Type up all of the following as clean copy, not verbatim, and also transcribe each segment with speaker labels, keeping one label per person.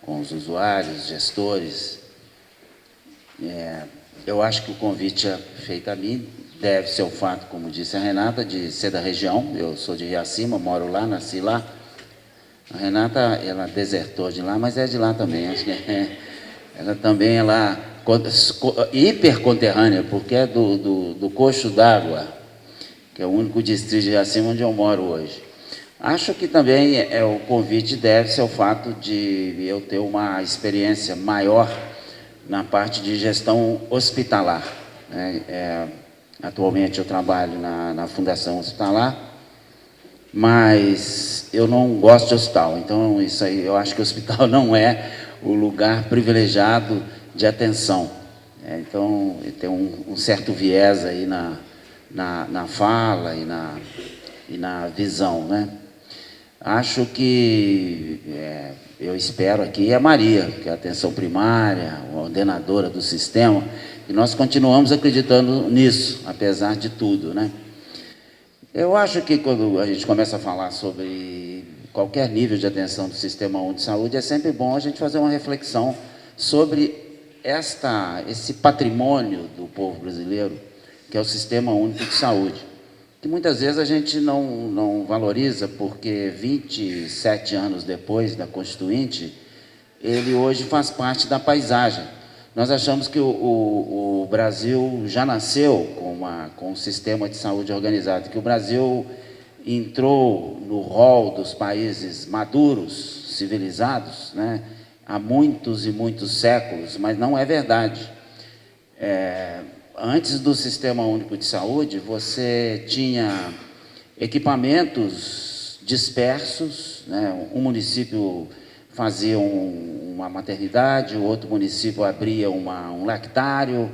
Speaker 1: com os usuários, gestores. Eu acho que o convite feito a mim deve ser o fato, como disse a Renata, de ser da região. Eu sou de Riacima, moro lá, nasci lá. A Renata, ela desertou de lá, mas é de lá também. Acho que ela também é lá, hiperconterrânea, porque é do Coxo d'Água, que é o único distrito de Riacima onde eu moro hoje. Acho que também o convite deve ser o fato de eu ter uma experiência maior na parte de gestão hospitalar. Atualmente eu trabalho na Fundação Hospitalar, mas eu não gosto de hospital. Então, isso aí, eu acho que o hospital não é o lugar privilegiado de atenção. Então, tem um certo viés aí na fala e na visão, né? Acho que, eu espero aqui, a Maria, que é a atenção primária, a ordenadora do sistema, e nós continuamos acreditando nisso, apesar de tudo, né? Eu acho que quando a gente começa a falar sobre qualquer nível de atenção do Sistema Único de Saúde, é sempre bom a gente fazer uma reflexão sobre esse patrimônio do povo brasileiro, que é o Sistema Único de Saúde, que muitas vezes a gente não valoriza, porque 27 anos depois da Constituinte, ele hoje faz parte da paisagem. Nós achamos que o Brasil já nasceu com um sistema de saúde organizado, que o Brasil entrou no rol dos países maduros, civilizados, né, há muitos e muitos séculos, mas não é verdade. Antes do Sistema Único de Saúde, você tinha equipamentos dispersos, né? Um município fazia uma maternidade, o outro município abria um lactário,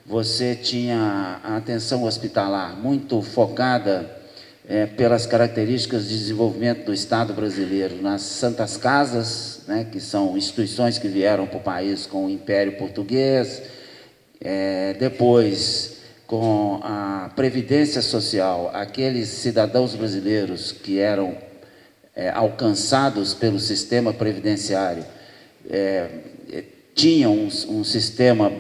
Speaker 1: você tinha a atenção hospitalar muito focada pelas características de desenvolvimento do Estado brasileiro nas Santas Casas, né? Que são instituições que vieram para o país com o Império Português. Depois, com a Previdência Social, aqueles cidadãos brasileiros que eram alcançados pelo sistema previdenciário, tinham um sistema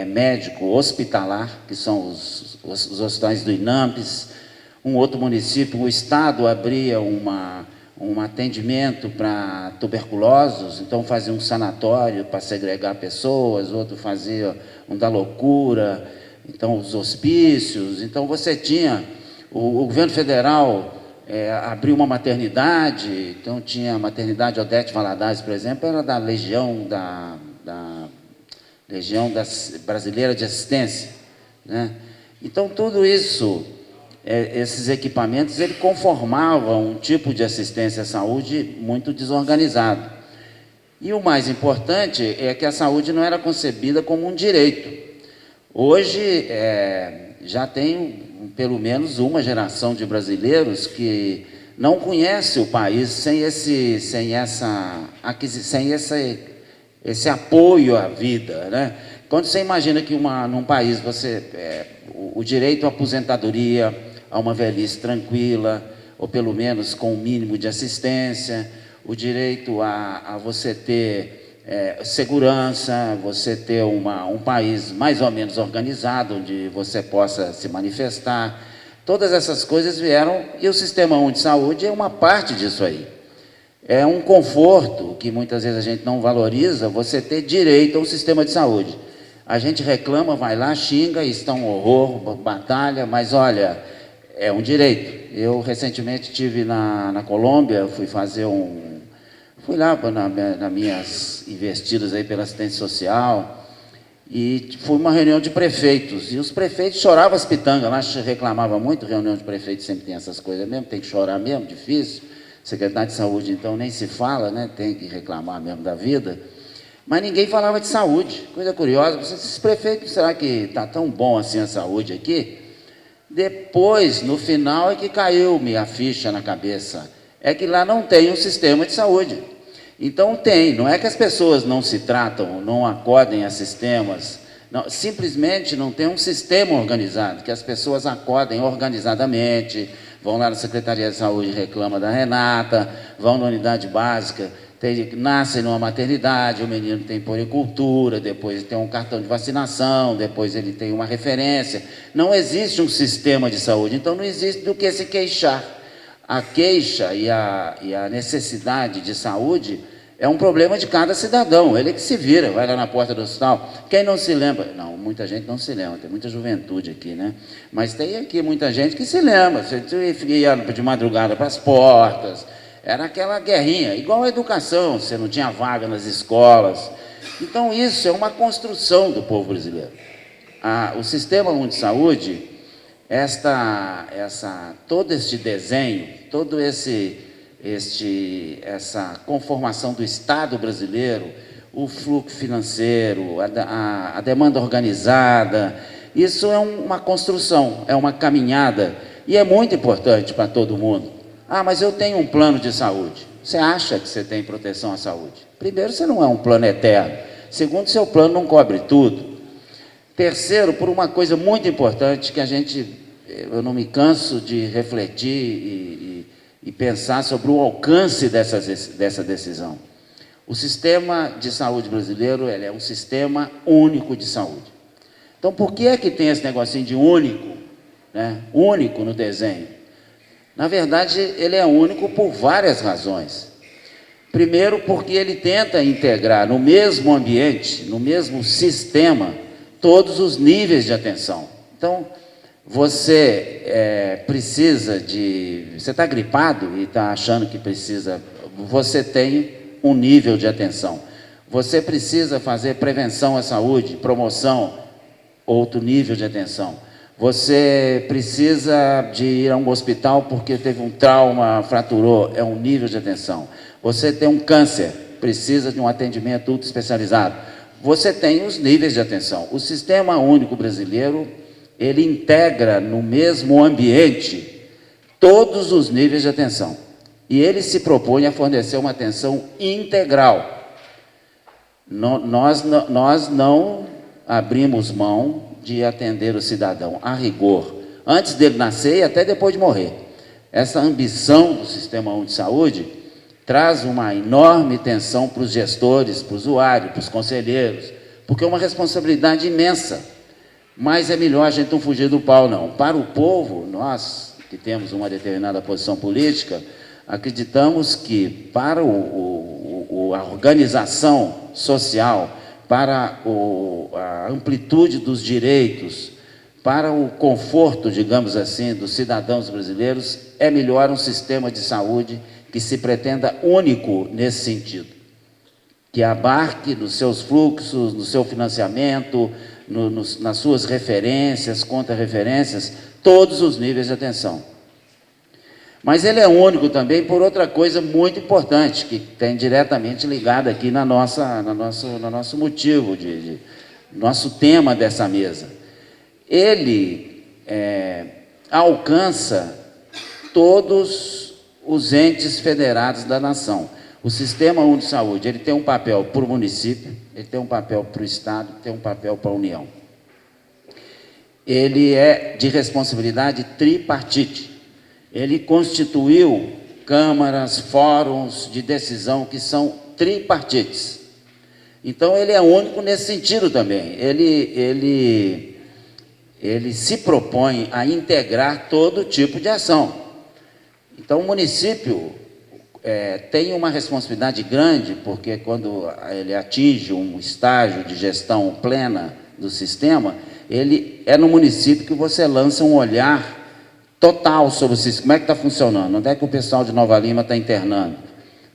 Speaker 1: médico hospitalar, que são os hospitais do INAMPS. Um outro município, o Estado abria um atendimento para tuberculosos, então fazia um sanatório para segregar pessoas, outro fazia um da loucura, então os hospícios. Então você tinha, o governo federal abriu uma maternidade, então tinha a maternidade Odete Valadares, por exemplo, era da Legião Brasileira de Assistência, né? Então tudo isso, esses equipamentos, ele conformavam um tipo de assistência à saúde muito desorganizado. E o mais importante é que a saúde não era concebida como um direito. Hoje, já tem pelo menos uma geração de brasileiros que não conhece o país sem esse apoio à vida, né? Quando você imagina que num país o direito à aposentadoria, a uma velhice tranquila, ou pelo menos com o mínimo de assistência, o direito a você ter segurança, você ter um país mais ou menos organizado, onde você possa se manifestar. Todas essas coisas vieram, e o Sistema Único de Saúde é uma parte disso aí. É um conforto que muitas vezes a gente não valoriza, você ter direito a um sistema de saúde. A gente reclama, vai lá, xinga, está um horror, batalha, mas olha, é um direito. Eu recentemente estive na Colômbia, fui lá nas minhas investidas aí pela assistência social, e fui uma reunião de prefeitos, e os prefeitos choravam as pitangas, lá reclamava muito, reunião de prefeitos sempre tem essas coisas mesmo, tem que chorar mesmo, difícil. Secretário de Saúde, então, nem se fala, né? Tem que reclamar mesmo da vida. Mas ninguém falava de saúde. Coisa curiosa, esses prefeitos, será que está tão bom assim a saúde aqui? Depois, no final, é que caiu-me a ficha na cabeça. É que lá não tem um sistema de saúde. Então não é que as pessoas não se tratam, não acodem a sistemas, não, simplesmente não tem um sistema organizado, que as pessoas acodem organizadamente, vão lá na Secretaria de Saúde e reclamam da Renata, vão na unidade básica nasce numa maternidade, o menino tem puericultura, depois tem um cartão de vacinação, depois ele tem uma referência. Não existe um sistema de saúde, então não existe do que se queixar. A queixa e a necessidade de saúde é um problema de cada cidadão, ele é que se vira, vai lá na porta do hospital. Quem não se lembra? Não, muita gente não se lembra, tem muita juventude aqui, né? Mas tem aqui muita gente que se lembra, você ia de madrugada para as portas, era aquela guerrinha, igual a educação, você não tinha vaga nas escolas. Então isso é uma construção do povo brasileiro. O Sistema Único de Saúde, todo este desenho, todo essa conformação do Estado brasileiro, o fluxo financeiro, a demanda organizada, isso é uma construção, é uma caminhada, e é muito importante para todo mundo. Mas eu tenho um plano de saúde. Você acha que você tem proteção à saúde? Primeiro, você não é um plano eterno. Segundo, seu plano não cobre tudo. Terceiro, por uma coisa muito importante que eu não me canso de refletir e pensar sobre o alcance dessa decisão. O sistema de saúde brasileiro, ele é um sistema único de saúde. Então, por que é que tem esse negocinho de único, né? Único no desenho? Na verdade, ele é único por várias razões. Primeiro, porque ele tenta integrar no mesmo ambiente, no mesmo sistema, todos os níveis de atenção. Então, você você está gripado e está achando que precisa, você tem um nível de atenção. Você precisa fazer prevenção à saúde, promoção, outro nível de atenção. Você precisa de ir a um hospital porque teve um trauma, fraturou, é um nível de atenção. Você tem um câncer, precisa de um atendimento ultra especializado. Você tem os níveis de atenção. O Sistema Único Brasileiro, ele integra no mesmo ambiente todos os níveis de atenção. E ele se propõe a fornecer uma atenção integral. Nós não abrimos mão de atender o cidadão a rigor, antes dele nascer e até depois de morrer. Essa ambição do Sistema Único de Saúde traz uma enorme tensão para os gestores, para o usuário, para os conselheiros, porque é uma responsabilidade imensa. Mas é melhor a gente não fugir do pau, não. Para o povo, nós que temos uma determinada posição política, acreditamos que para a organização social, para a amplitude dos direitos, para o conforto, digamos assim, dos cidadãos brasileiros, é melhor um sistema de saúde que se pretenda único nesse sentido, que abarque nos seus fluxos, no seu financiamento, nas suas referências, contra-referências, todos os níveis de atenção. Mas ele é único também por outra coisa muito importante, que tem diretamente ligada aqui no nosso motivo, nosso tema dessa mesa. Ele alcança todos os entes federados da nação. O Sistema Único de Saúde, ele tem um papel para o município, ele tem um papel para o Estado, tem um papel para a União. Ele é de responsabilidade tripartite. Ele constituiu câmaras, fóruns de decisão que são tripartites. Então, ele é único nesse sentido também. Ele se propõe a integrar todo tipo de ação. Então, o município tem uma responsabilidade grande, porque quando ele atinge um estágio de gestão plena do sistema, é no município que você lança um olhar total sobre o sistema. Como é que está funcionando? Onde é que o pessoal de Nova Lima está internando?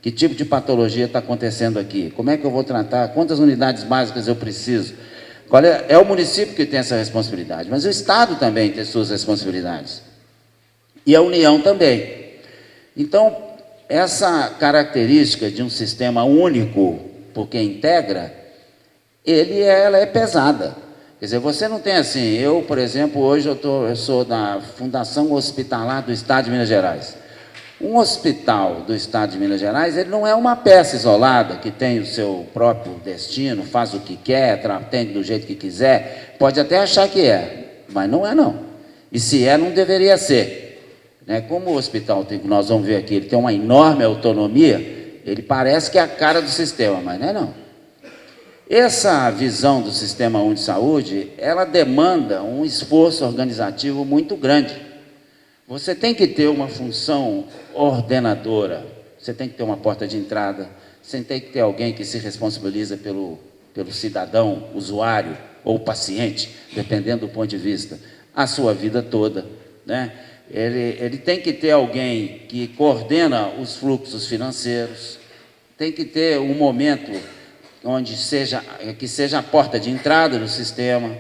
Speaker 1: Que tipo de patologia está acontecendo aqui? Como é que eu vou tratar? Quantas unidades básicas eu preciso? É o município que tem essa responsabilidade, mas o Estado também tem suas responsabilidades. E a União também. Então, essa característica de um sistema único, porque integra, ela é pesada. Quer dizer, você não tem assim, por exemplo, hoje eu sou da Fundação Hospitalar do Estado de Minas Gerais. Um hospital do Estado de Minas Gerais, ele não é uma peça isolada, que tem o seu próprio destino, faz o que quer, atende do jeito que quiser, pode até achar que é, mas não é não. E se não deveria ser. Como o hospital, nós vamos ver aqui, ele tem uma enorme autonomia, Ele parece que é a cara do sistema, mas não é não. Essa visão do Sistema Único de Saúde, ela demanda um esforço organizativo muito grande. Você tem que ter uma função ordenadora, você tem que ter uma porta de entrada, você tem que ter alguém que se responsabiliza pelo cidadão, usuário ou paciente, dependendo do ponto de vista, a sua vida toda, né? Ele tem que ter alguém que coordena os fluxos financeiros, tem que ter um momento que seja a porta de entrada no sistema.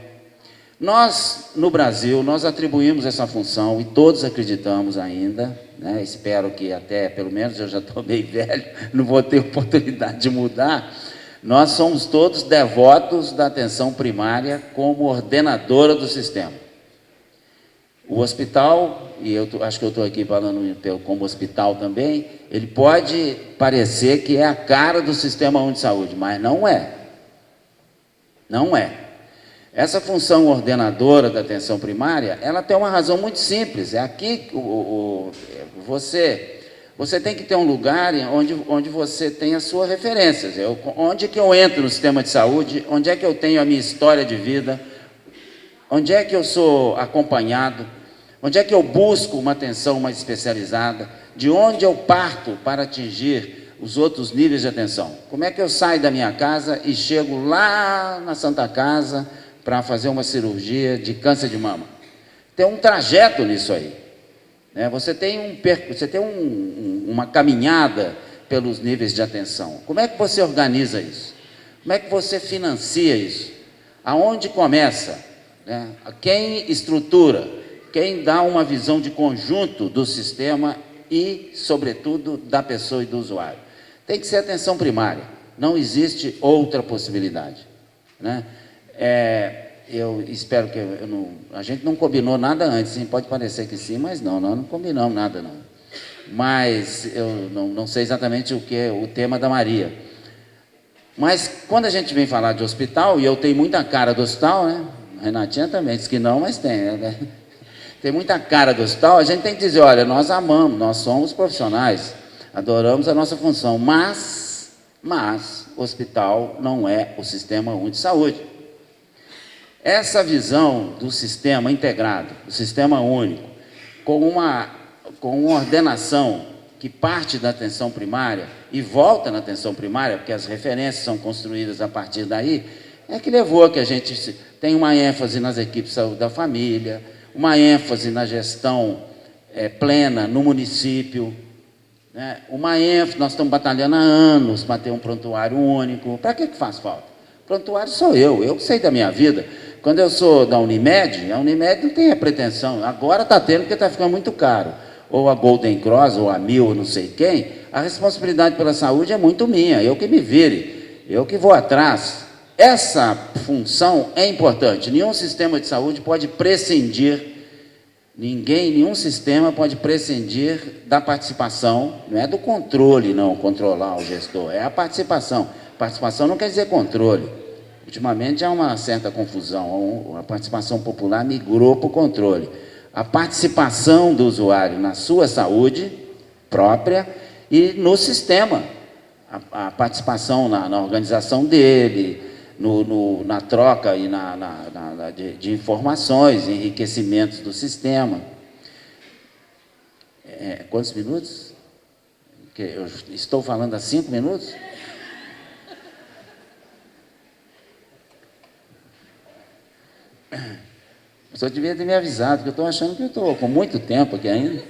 Speaker 1: Nós, no Brasil, nós atribuímos essa função e todos acreditamos ainda, né? Espero que até, pelo menos eu já estou bem velho, não vou ter oportunidade de mudar. Nós somos todos devotos da atenção primária como ordenadora do sistema. O hospital, e acho que eu estou aqui falando como hospital também, ele pode parecer que é a cara do Sistema Único de Saúde, mas não é. Não é. Essa função ordenadora da atenção primária, ela tem uma razão muito simples. É aqui você tem que ter um lugar onde você tem as suas referências. Onde é que eu entro no sistema de saúde? Onde é que eu tenho a minha história de vida? Onde é que eu sou acompanhado? Onde é que eu busco uma atenção mais especializada? De onde eu parto para atingir os outros níveis de atenção? Como é que eu saio da minha casa e chego lá na Santa Casa para fazer uma cirurgia de câncer de mama? Tem um trajeto nisso aí, né? Você tem uma caminhada pelos níveis de atenção. Como é que você organiza isso? Como é que você financia isso? Aonde começa, né? Quem estrutura? Quem dá uma visão de conjunto do sistema e, sobretudo, da pessoa e do usuário? Tem que ser atenção primária, não existe outra possibilidade, né? Eu espero que a gente não combinou nada antes, hein? Pode parecer que sim, mas não, nós não combinamos nada não. Mas eu não sei exatamente o que é o tema da Maria. Mas quando a gente vem falar de hospital, e eu tenho muita cara do hospital, né? A Renatinha também disse que não, mas tem, né? Tem muita cara do hospital, a gente tem que dizer, olha, nós amamos, nós somos profissionais, adoramos a nossa função, mas o hospital não é o Sistema Único de Saúde. Essa visão do sistema integrado, do sistema único, com uma ordenação que parte da atenção primária e volta na atenção primária, porque as referências são construídas a partir daí, é que levou a que a gente tenha uma ênfase nas equipes de saúde da família, uma ênfase na gestão plena no município, né? Uma ênfase, nós estamos batalhando há anos para ter um prontuário único. Para que faz falta? Prontuário sou eu que sei da minha vida. Quando eu sou da Unimed, a Unimed não tem a pretensão, agora está tendo porque está ficando muito caro. Ou a Golden Cross, ou a Mil, ou não sei quem, a responsabilidade pela saúde é muito minha, eu que me vire, eu que vou atrás. Essa função é importante. Nenhum sistema de saúde pode prescindir, nenhum sistema pode prescindir da participação, não é do controle, não, controlar o gestor, é a participação. Participação não quer dizer controle. Ultimamente há uma certa confusão, a participação popular migrou para o controle. A participação do usuário na sua saúde própria e no sistema, a participação na organização dele, na troca e de informações, enriquecimentos do sistema. Quantos minutos? Eu estou falando há 5 minutos? O senhor devia ter me avisado, porque eu estou achando que eu estou com muito tempo aqui ainda.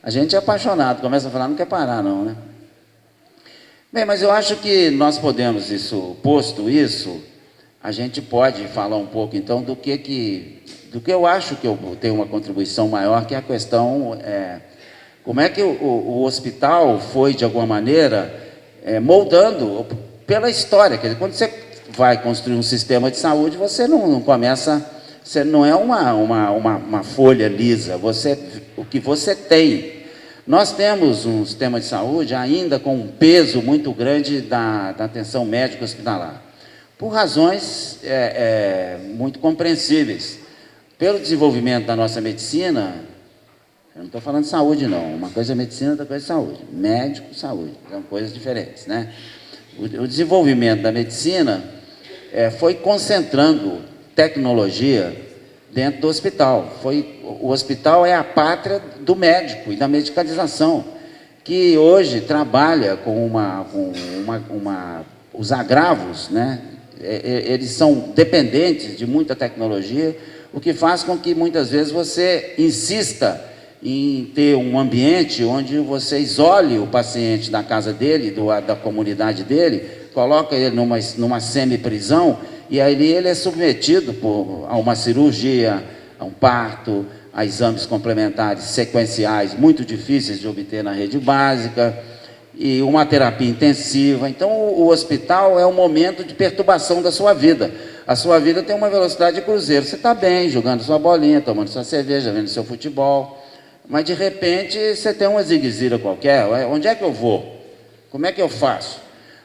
Speaker 1: A gente é apaixonado, começa a falar, não quer parar não, né? Bem, mas eu acho que nós podemos, posto isso, a gente pode falar um pouco, então, do que eu acho que eu tenho uma contribuição maior, que é a questão, como é que o hospital foi, de alguma maneira, moldando pela história. Quer dizer, quando você vai construir um sistema de saúde, você não começa, você não é uma folha lisa, o que você tem. Nós temos um sistema de saúde ainda com um peso muito grande da atenção médica hospitalar, por razões muito compreensíveis. Pelo desenvolvimento da nossa medicina, Eu não estou falando de saúde, não. Uma coisa é medicina, outra coisa é saúde. Médico, saúde. São coisas diferentes, né? O desenvolvimento da medicina foi concentrando tecnologia dentro do hospital. O hospital é a pátria do médico e da medicalização, que hoje trabalha com os agravos, né? Eles são dependentes de muita tecnologia, o que faz com que muitas vezes você insista em ter um ambiente onde você isole o paciente da casa dele, da comunidade dele, coloca ele numa semi-prisão, e aí ele é submetido a uma cirurgia, a um parto, a exames complementares sequenciais muito difíceis de obter na rede básica, e uma terapia intensiva. Então, o hospital é um momento de perturbação da sua vida. A sua vida tem uma velocidade de cruzeiro. Você está bem, jogando sua bolinha, tomando sua cerveja, vendo seu futebol, mas, de repente, você tem uma zigue-zira qualquer. Onde é que eu vou? Como é que eu faço?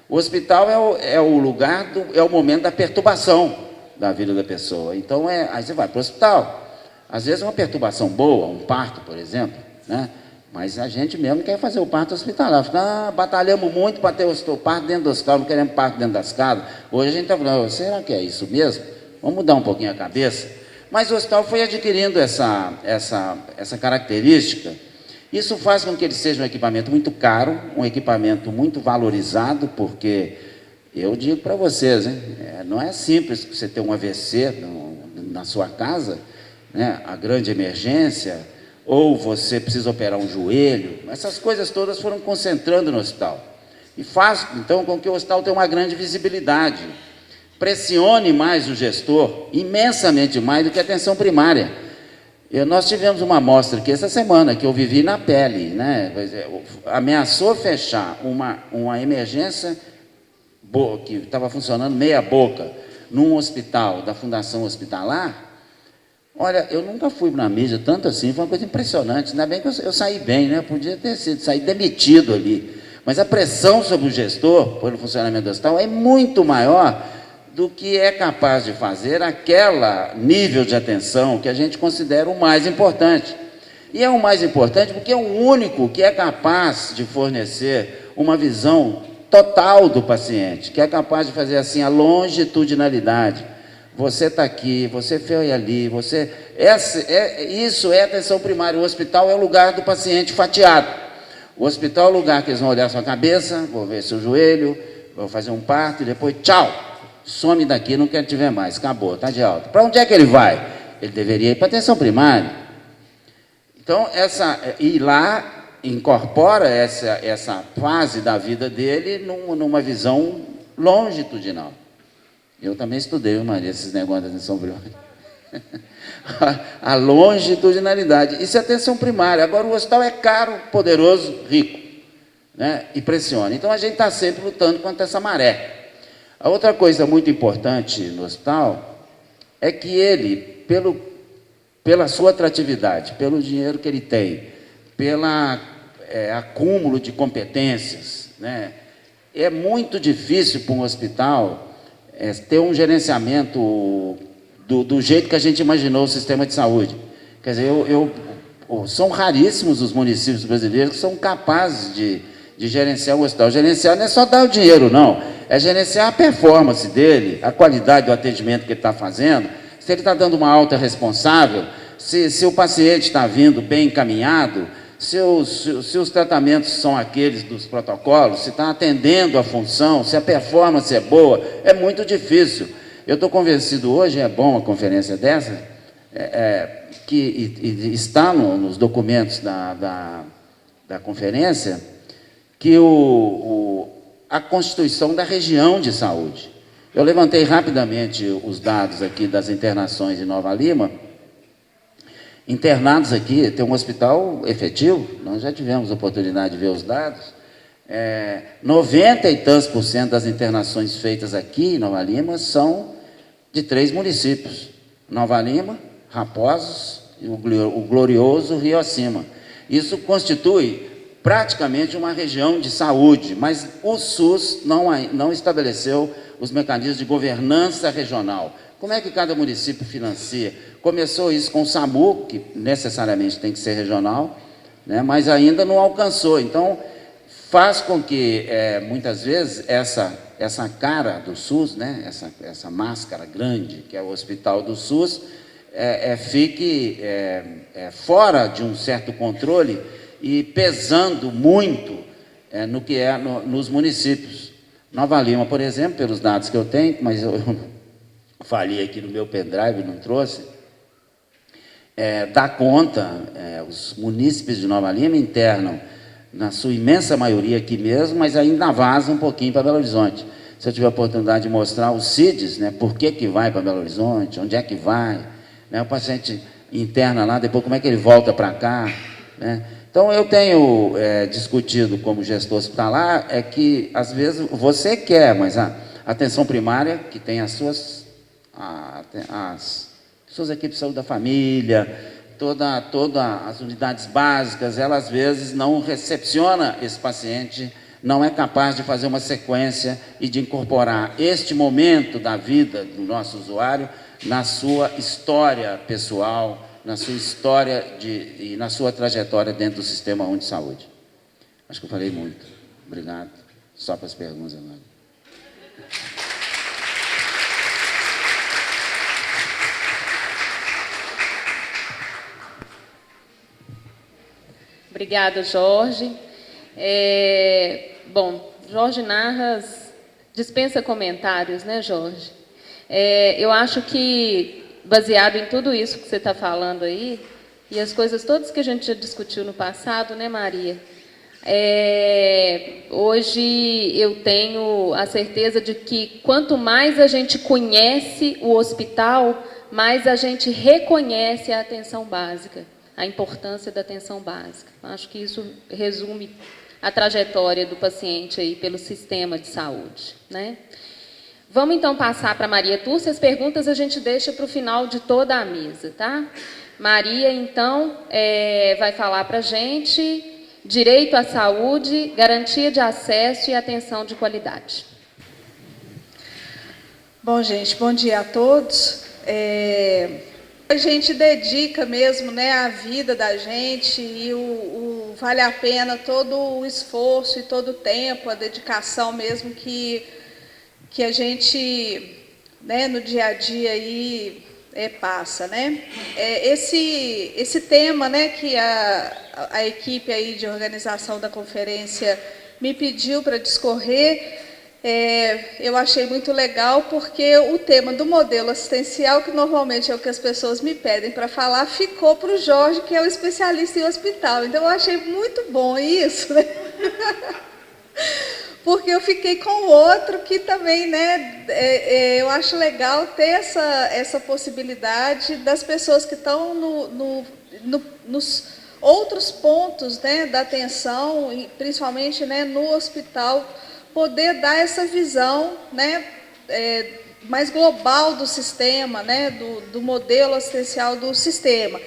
Speaker 1: O hospital é o lugar, é o momento da perturbação da vida da pessoa. Então, aí você vai para o hospital. Às vezes, uma perturbação boa, um parto, por exemplo, né? Mas a gente mesmo quer fazer o parto hospitalar. Batalhamos muito para ter o parto dentro do hospital, não queremos parto dentro das casas. Hoje a gente está falando, será que é isso mesmo? Vamos mudar um pouquinho a cabeça? Mas o hospital foi adquirindo essa característica. Isso faz com que ele seja um equipamento muito caro, um equipamento muito valorizado, porque eu digo para vocês, hein, não é simples você ter um AVC na sua casa, né, a grande emergência, ou você precisa operar um joelho. Essas coisas todas foram concentrando no hospital. E faz, então, com que o hospital tenha uma grande visibilidade. Pressione mais o gestor, imensamente mais do que a atenção primária. Nós tivemos uma amostra aqui essa semana, que eu vivi na pele, né? Ameaçou fechar uma emergência que estava funcionando meia boca, num hospital da Fundação Hospitalar. Olha, eu nunca fui na mídia tanto assim, foi uma coisa impressionante. Ainda bem que eu saí bem, né? Podia ter saído demitido ali. Mas a pressão sobre o gestor, pelo funcionamento do hospital, é muito maior do que é capaz de fazer aquele nível de atenção que a gente considera o mais importante. E é o mais importante porque é o único que é capaz de fornecer uma visão total do paciente, que é capaz de fazer assim a longitudinalidade. Você está aqui, você foi ali, isso é atenção primária. O hospital é o lugar do paciente fatiado. O hospital é o lugar que eles vão olhar a sua cabeça, vão ver seu joelho, vão fazer um parto e depois, tchau, some daqui, não quero te ver mais, acabou, está de alta. Para onde é que ele vai? Ele deveria ir para a atenção primária. Então, ir lá incorpora essa fase da vida dele numa visão longitudinal. Eu também estudei, Maria, esses negócios da atenção primária. A longitudinalidade. Isso é atenção primária. Agora, o hospital é caro, poderoso, rico, né? E pressiona. Então, a gente está sempre lutando contra essa maré. A outra coisa muito importante no hospital é que ele, pela sua atratividade, pelo dinheiro que ele tem, pelo acúmulo de competências, né? É muito difícil para um hospital ter um gerenciamento do jeito que a gente imaginou o sistema de saúde. Quer dizer, são raríssimos os municípios brasileiros que são capazes de gerenciar o hospital. Gerenciar não é só dar o dinheiro, não. É gerenciar a performance dele, a qualidade do atendimento que ele está fazendo, se ele está dando uma alta responsável, se o paciente está vindo bem encaminhado, se os tratamentos são aqueles dos protocolos, se está atendendo a função, se a performance é boa. É muito difícil. Eu estou convencido hoje, é bom uma conferência dessa, que está nos documentos da conferência, que a constituição da região de saúde. Eu levantei rapidamente os dados aqui das internações em Nova Lima. Internados aqui, tem um hospital efetivo, nós já tivemos a oportunidade de ver os dados, 90 e tantos % das internações feitas aqui em Nova Lima são de 3 municípios, Nova Lima, Raposos e o glorioso Rio Acima. Isso constitui praticamente uma região de saúde, mas o SUS não estabeleceu os mecanismos de governança regional. Como é que cada município financia? começou isso com o SAMU, que necessariamente tem que ser regional, né, mas ainda não alcançou. Então, faz com que, muitas vezes, essa cara do SUS, né, essa máscara grande, que é o hospital do SUS, fique fora de um certo controle e pesando muito no que nos municípios. Nova Lima, por exemplo, pelos dados que eu tenho, mas eu falhei aqui no meu pendrive, não trouxe, dá conta, os munícipes de Nova Lima internam, na sua imensa maioria aqui mesmo, mas ainda vaza um pouquinho para Belo Horizonte. Se eu tiver a oportunidade de mostrar os CIDs, né, por que vai para Belo Horizonte, onde é que vai, né, o paciente interna lá, depois como é que ele volta para cá, né? Então, eu tenho discutido como gestor hospitalar, que, às vezes, você quer, mas a atenção primária, que tem as suas equipes de saúde da família, todas as unidades básicas, ela, às vezes, não recepciona esse paciente, não é capaz de fazer uma sequência e de incorporar este momento da vida do nosso usuário na sua história pessoal, na sua história e na sua trajetória dentro do Sistema Único de Saúde. Acho que eu falei muito. Obrigado. Só para as perguntas agora.
Speaker 2: Obrigada, Jorge. Bom, Jorge Narras dispensa comentários, né, Jorge? Eu acho que, baseado em tudo isso que você está falando aí, e as coisas todas que a gente já discutiu no passado, né, Maria? Hoje eu tenho a certeza de que quanto mais a gente conhece o hospital, mais a gente reconhece a atenção básica, a importância da atenção básica. Acho que isso resume a trajetória do paciente aí pelo sistema de saúde, né? Vamos então passar para Maria Túrcia. As perguntas a gente deixa para o final de toda a mesa, tá? Maria, então, vai falar para a gente direito à saúde, garantia de acesso e atenção de qualidade.
Speaker 3: Bom, gente, bom dia a todos. A gente dedica mesmo, né, a vida da gente e vale a pena todo o esforço e todo o tempo, a dedicação mesmo que a gente, né, no dia a dia aí passa, né? Esse tema, né, que a equipe aí de organização da conferência me pediu para discorrer, eu achei muito legal, porque o tema do modelo assistencial, que normalmente é o que as pessoas me pedem para falar, ficou para o Jorge, que é o especialista em hospital. Então, eu achei muito bom isso, né? Porque eu fiquei com o outro que também, né, eu acho legal ter essa possibilidade das pessoas que estão nos outros pontos, né, da atenção, principalmente, né, no hospital, poder dar essa visão, né, mais global do sistema, né, do modelo assistencial do sistema.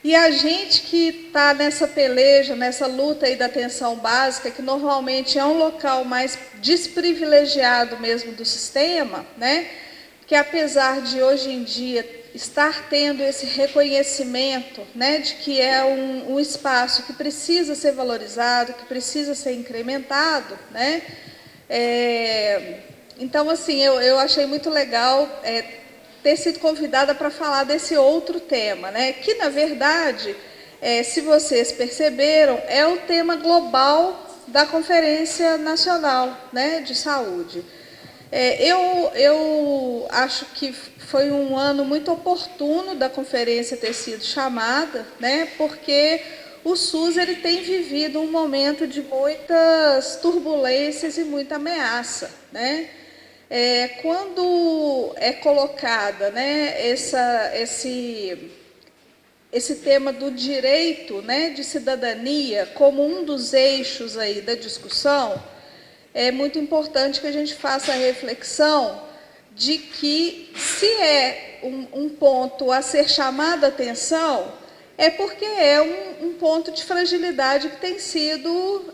Speaker 3: E a gente que está nessa peleja, nessa luta aí da atenção básica, que normalmente é um local mais desprivilegiado mesmo do sistema, né, que apesar de hoje em dia estar tendo esse reconhecimento, né, de que é um espaço que precisa ser valorizado, que precisa ser incrementado, né. Então, assim, eu achei muito legal ter sido convidada para falar desse outro tema, né? Que, na verdade, se vocês perceberam, é o tema global da Conferência Nacional, né, de Saúde. Eu acho que foi um ano muito oportuno da conferência ter sido chamada, né, porque o SUS ele tem vivido um momento de muitas turbulências e muita ameaça, né? Quando é colocada, né, esse tema do direito, né, de cidadania como um dos eixos aí da discussão, é muito importante que a gente faça a reflexão de que, se é um ponto a ser chamado a atenção, é porque é um ponto de fragilidade que tem sido,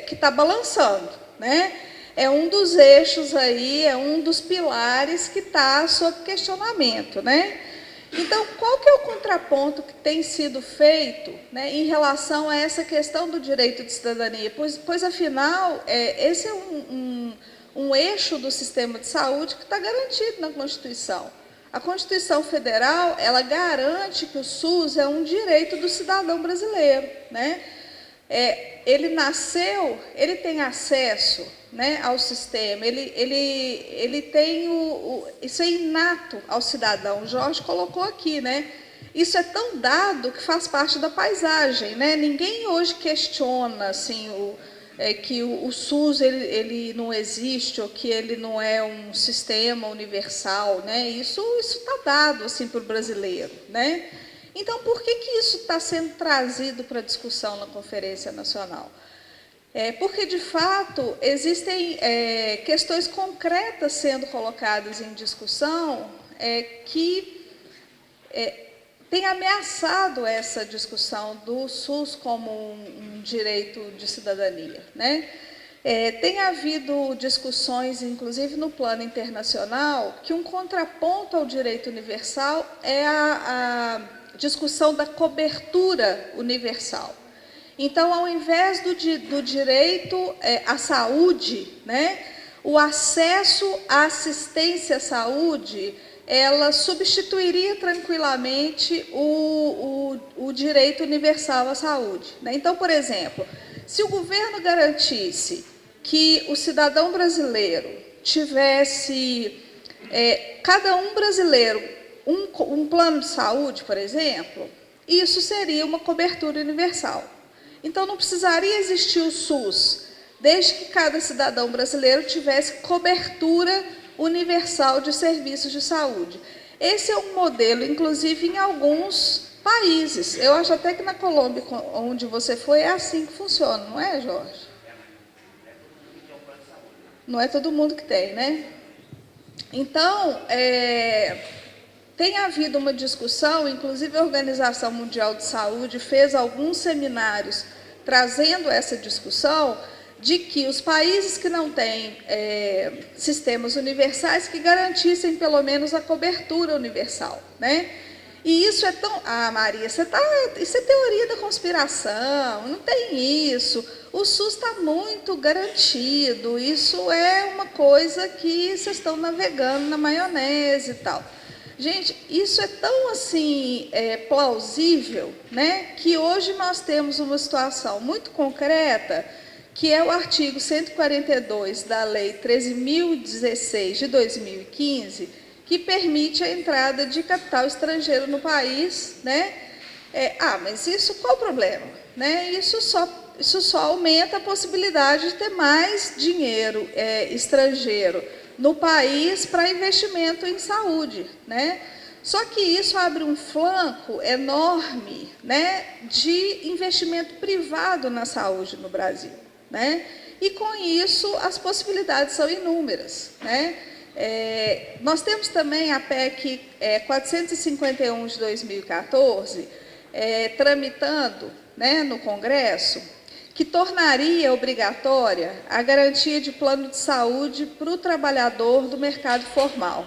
Speaker 3: que está balançando, né? É um dos eixos aí, é um dos pilares que está sob questionamento, né? Então, qual que é o contraponto que tem sido feito, né, em relação a essa questão do direito de cidadania? Pois afinal, esse é um eixo do sistema de saúde que está garantido na Constituição. A Constituição Federal, ela garante que o SUS é um direito do cidadão brasileiro, né? Ele nasceu, ele tem acesso, né, ao sistema, ele tem isso é inato ao cidadão. O Jorge colocou aqui, né? Isso é tão dado que faz parte da paisagem, né? Ninguém hoje questiona assim, que o SUS ele não existe, ou que ele não é um sistema universal, né? Isso está dado assim, para o brasileiro, né? Então, por que isso está sendo trazido para discussão na Conferência Nacional? Porque, de fato, existem questões concretas sendo colocadas em discussão que têm ameaçado essa discussão do SUS como um direito de cidadania, né? Tem havido discussões, inclusive no plano internacional, que um contraponto ao direito universal é a discussão da cobertura universal. Então, ao invés do direito à saúde, né, o acesso à assistência à saúde, ela substituiria tranquilamente o direito universal à saúde, né? Então, por exemplo, se o governo garantisse que o cidadão brasileiro tivesse, cada um brasileiro, um plano de saúde, por exemplo, isso seria uma cobertura universal. Então, não precisaria existir o SUS, desde que cada cidadão brasileiro tivesse cobertura universal de serviços de saúde. Esse é um modelo, inclusive, em alguns países. Eu acho até que na Colômbia, onde você foi, é assim que funciona, não é, Jorge? Não é todo mundo que tem, né? Então, tem havido uma discussão, inclusive a Organização Mundial de Saúde fez alguns seminários trazendo essa discussão de que os países que não têm sistemas universais que garantissem pelo menos a cobertura universal, né? E isso é tão... Maria, isso é teoria da conspiração, não tem isso. O SUS está muito garantido, isso é uma coisa que vocês estão navegando na maionese e tal. Gente, isso é tão assim plausível, né, que hoje nós temos uma situação muito concreta, que é o artigo 142 da Lei 13.016 de 2015, que permite a entrada de capital estrangeiro no país, né? Mas isso qual o problema, né? Isso só aumenta a possibilidade de ter mais dinheiro estrangeiro no país para investimento em saúde, né? Só que isso abre um flanco enorme, né, de investimento privado na saúde no Brasil, né? E com isso as possibilidades são inúmeras, né? Nós temos também a PEC 451 de 2014 tramitando, né, no Congresso, que tornaria obrigatória a garantia de plano de saúde para o trabalhador do mercado formal.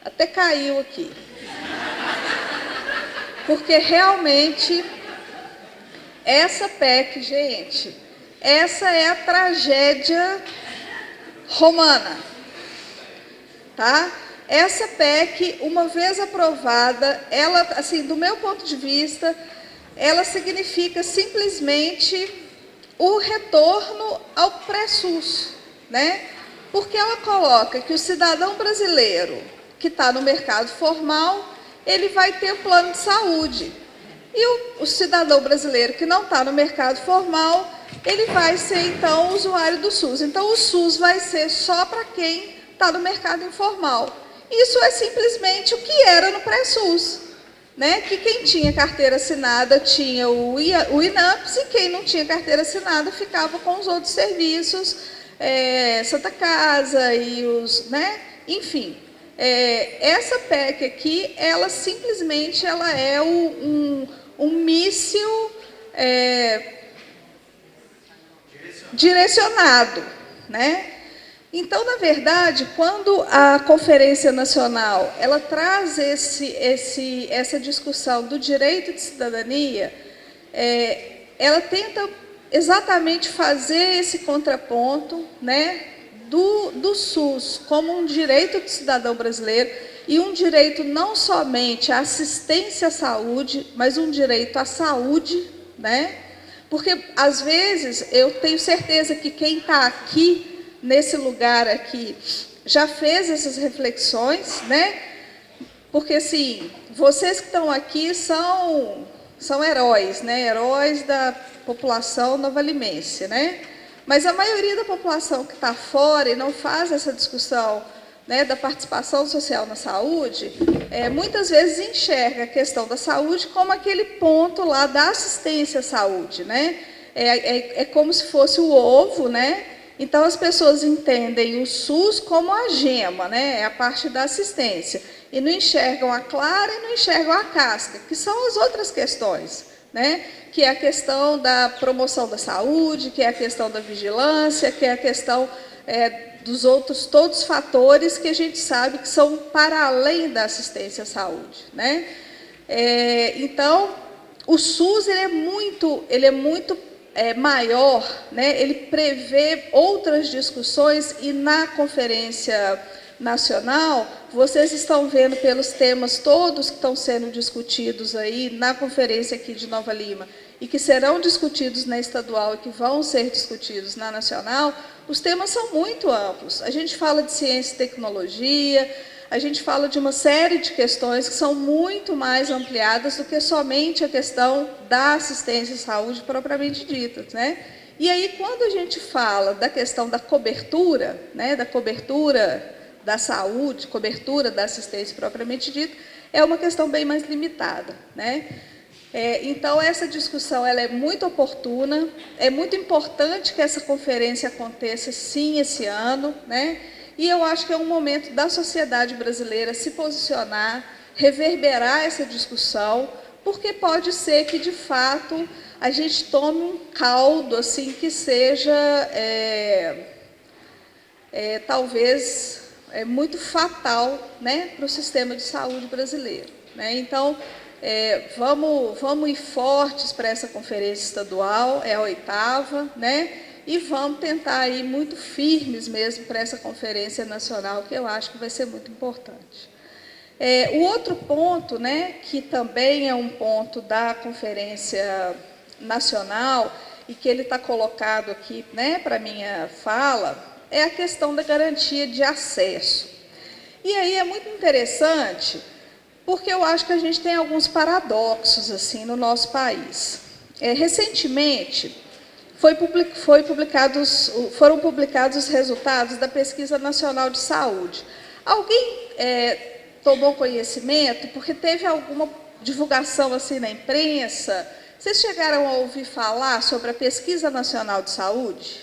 Speaker 3: Até caiu aqui. Porque realmente essa PEC, gente, essa é a tragédia romana, tá? Essa PEC, uma vez aprovada, ela, assim, do meu ponto de vista, ela significa simplesmente o retorno ao pré-SUS, né? Porque ela coloca que o cidadão brasileiro que está no mercado formal, ele vai ter um plano de saúde. E o cidadão brasileiro que não está no mercado formal, ele vai ser, então, usuário do SUS. Então, o SUS vai ser só para quem está no mercado informal. Isso é simplesmente o que era no pré-SUS, né? Que quem tinha carteira assinada tinha o INAPS, e quem não tinha carteira assinada ficava com os outros serviços, Santa Casa e os... né? Enfim, essa PEC aqui, ela simplesmente ela é um míssil direcionado, né? Então, na verdade, quando a Conferência Nacional ela traz essa discussão do direito de cidadania, ela tenta exatamente fazer esse contraponto, né, do SUS como um direito do cidadão brasileiro e um direito não somente à assistência à saúde, mas um direito à saúde, né? Porque, às vezes, eu tenho certeza que quem está aqui, nesse lugar aqui, já fez essas reflexões, né? Porque, assim, vocês que estão aqui são heróis, né? Heróis da população novalimense, né? Mas a maioria da população que está fora e não faz essa discussão, né, da participação social na saúde, muitas vezes enxerga a questão da saúde como aquele ponto lá da assistência à saúde, né? É como se fosse o ovo, né? Então as pessoas entendem o SUS como a gema, né? É a parte da assistência. E não enxergam a clara e não enxergam a casca, que são as outras questões, né? Que é a questão da promoção da saúde, que é a questão da vigilância, que é a questão dos outros todos os fatores que a gente sabe que são para além da assistência à saúde, né? Então, o SUS ele é muito maior, né? Ele prevê outras discussões e na Conferência Nacional, vocês estão vendo pelos temas todos que estão sendo discutidos aí na conferência aqui de Nova Lima e que serão discutidos na estadual e que vão ser discutidos na nacional, os temas são muito amplos. A gente fala de ciência e tecnologia, a gente fala de uma série de questões que são muito mais ampliadas do que somente a questão da assistência à saúde propriamente dita, né? E aí, quando a gente fala da questão da cobertura, né, da cobertura da saúde, cobertura da assistência propriamente dita, é uma questão bem mais limitada, né? Então, essa discussão ela é muito oportuna, é muito importante que essa conferência aconteça, sim, esse ano, né? E eu acho que é um momento da sociedade brasileira se posicionar, reverberar essa discussão, porque pode ser que, de fato, a gente tome um caldo assim, que seja, talvez, muito fatal, né, para o sistema de saúde brasileiro, né? Então, vamos ir fortes para essa conferência estadual, é a 8ª, né? E vamos tentar ir muito firmes mesmo para essa conferência nacional, que eu acho que vai ser muito importante. O outro ponto, né, que também é um ponto da conferência nacional e que ele está colocado aqui, né, para a minha fala, é a questão da garantia de acesso. E aí é muito interessante, porque eu acho que a gente tem alguns paradoxos assim no nosso país. Recentemente, foram publicados os resultados da Pesquisa Nacional de Saúde. Alguém tomou conhecimento, porque teve alguma divulgação assim na imprensa? Vocês chegaram a ouvir falar sobre a Pesquisa Nacional de Saúde?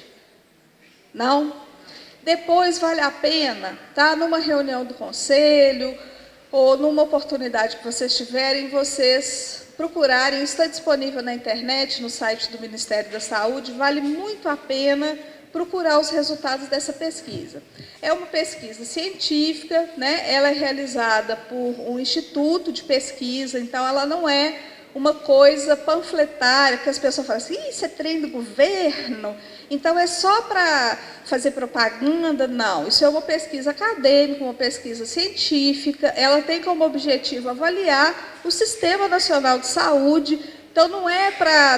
Speaker 3: Não? Depois vale a pena, tá? Numa reunião do conselho, ou numa oportunidade que vocês tiverem, vocês procurarem, está disponível na internet, no site do Ministério da Saúde, vale muito a pena procurar os resultados dessa pesquisa. É uma pesquisa científica, né? Ela é realizada por um instituto de pesquisa, então ela não é uma coisa panfletária, que as pessoas falam assim, isso é trem do governo, então é só para fazer propaganda. Não, isso é uma pesquisa acadêmica, uma pesquisa científica, ela tem como objetivo avaliar o Sistema Nacional de Saúde, então não é para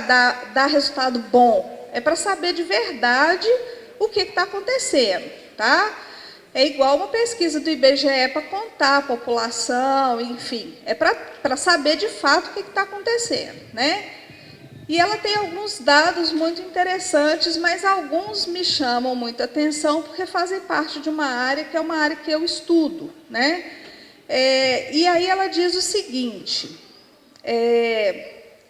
Speaker 3: dar resultado bom, é para saber de verdade o que está acontecendo, tá? É igual uma pesquisa do IBGE para contar a população, enfim, é para saber de fato o que está acontecendo, né? E ela tem alguns dados muito interessantes, mas alguns me chamam muita atenção porque fazem parte de uma área que é uma área que eu estudo, né? E aí ela diz o seguinte,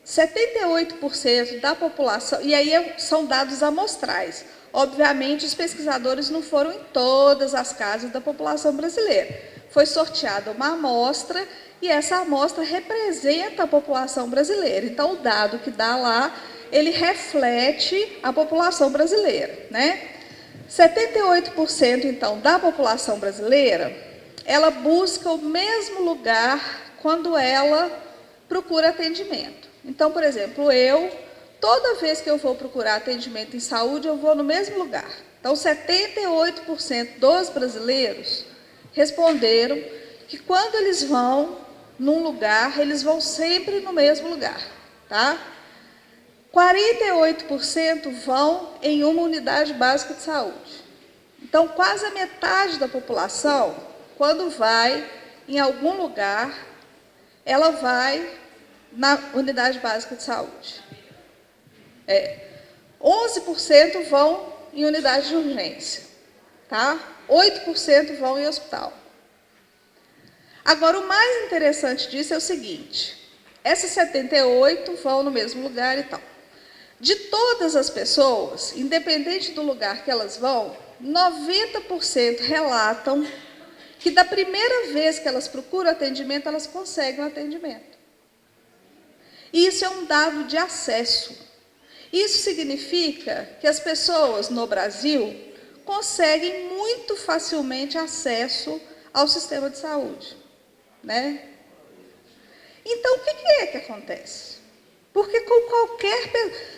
Speaker 3: 78% da população, e aí são dados amostrais. Obviamente, os pesquisadores não foram em todas as casas da população brasileira. Foi sorteada uma amostra e essa amostra representa a população brasileira. Então, o dado que dá lá, ele reflete a população brasileira, né? 78%, então, da população brasileira, ela busca o mesmo lugar quando ela procura atendimento. Então, por exemplo, toda vez que eu vou procurar atendimento em saúde, eu vou no mesmo lugar. Então, 78% dos brasileiros responderam que quando eles vão num lugar, eles vão sempre no mesmo lugar, tá? 48% vão em uma unidade básica de saúde. Então, quase a metade da população, quando vai em algum lugar, ela vai na unidade básica de saúde. 11% vão em unidade de urgência, tá? 8% vão em hospital. Agora, o mais interessante disso é o seguinte, essas 78 vão no mesmo lugar e tal. De todas as pessoas, independente do lugar que elas vão, 90% relatam que da primeira vez que elas procuram atendimento, elas conseguem um atendimento. E isso é um dado de acesso. Isso significa que as pessoas no Brasil conseguem muito facilmente acesso ao sistema de saúde, né? Então, o que é que acontece? Porque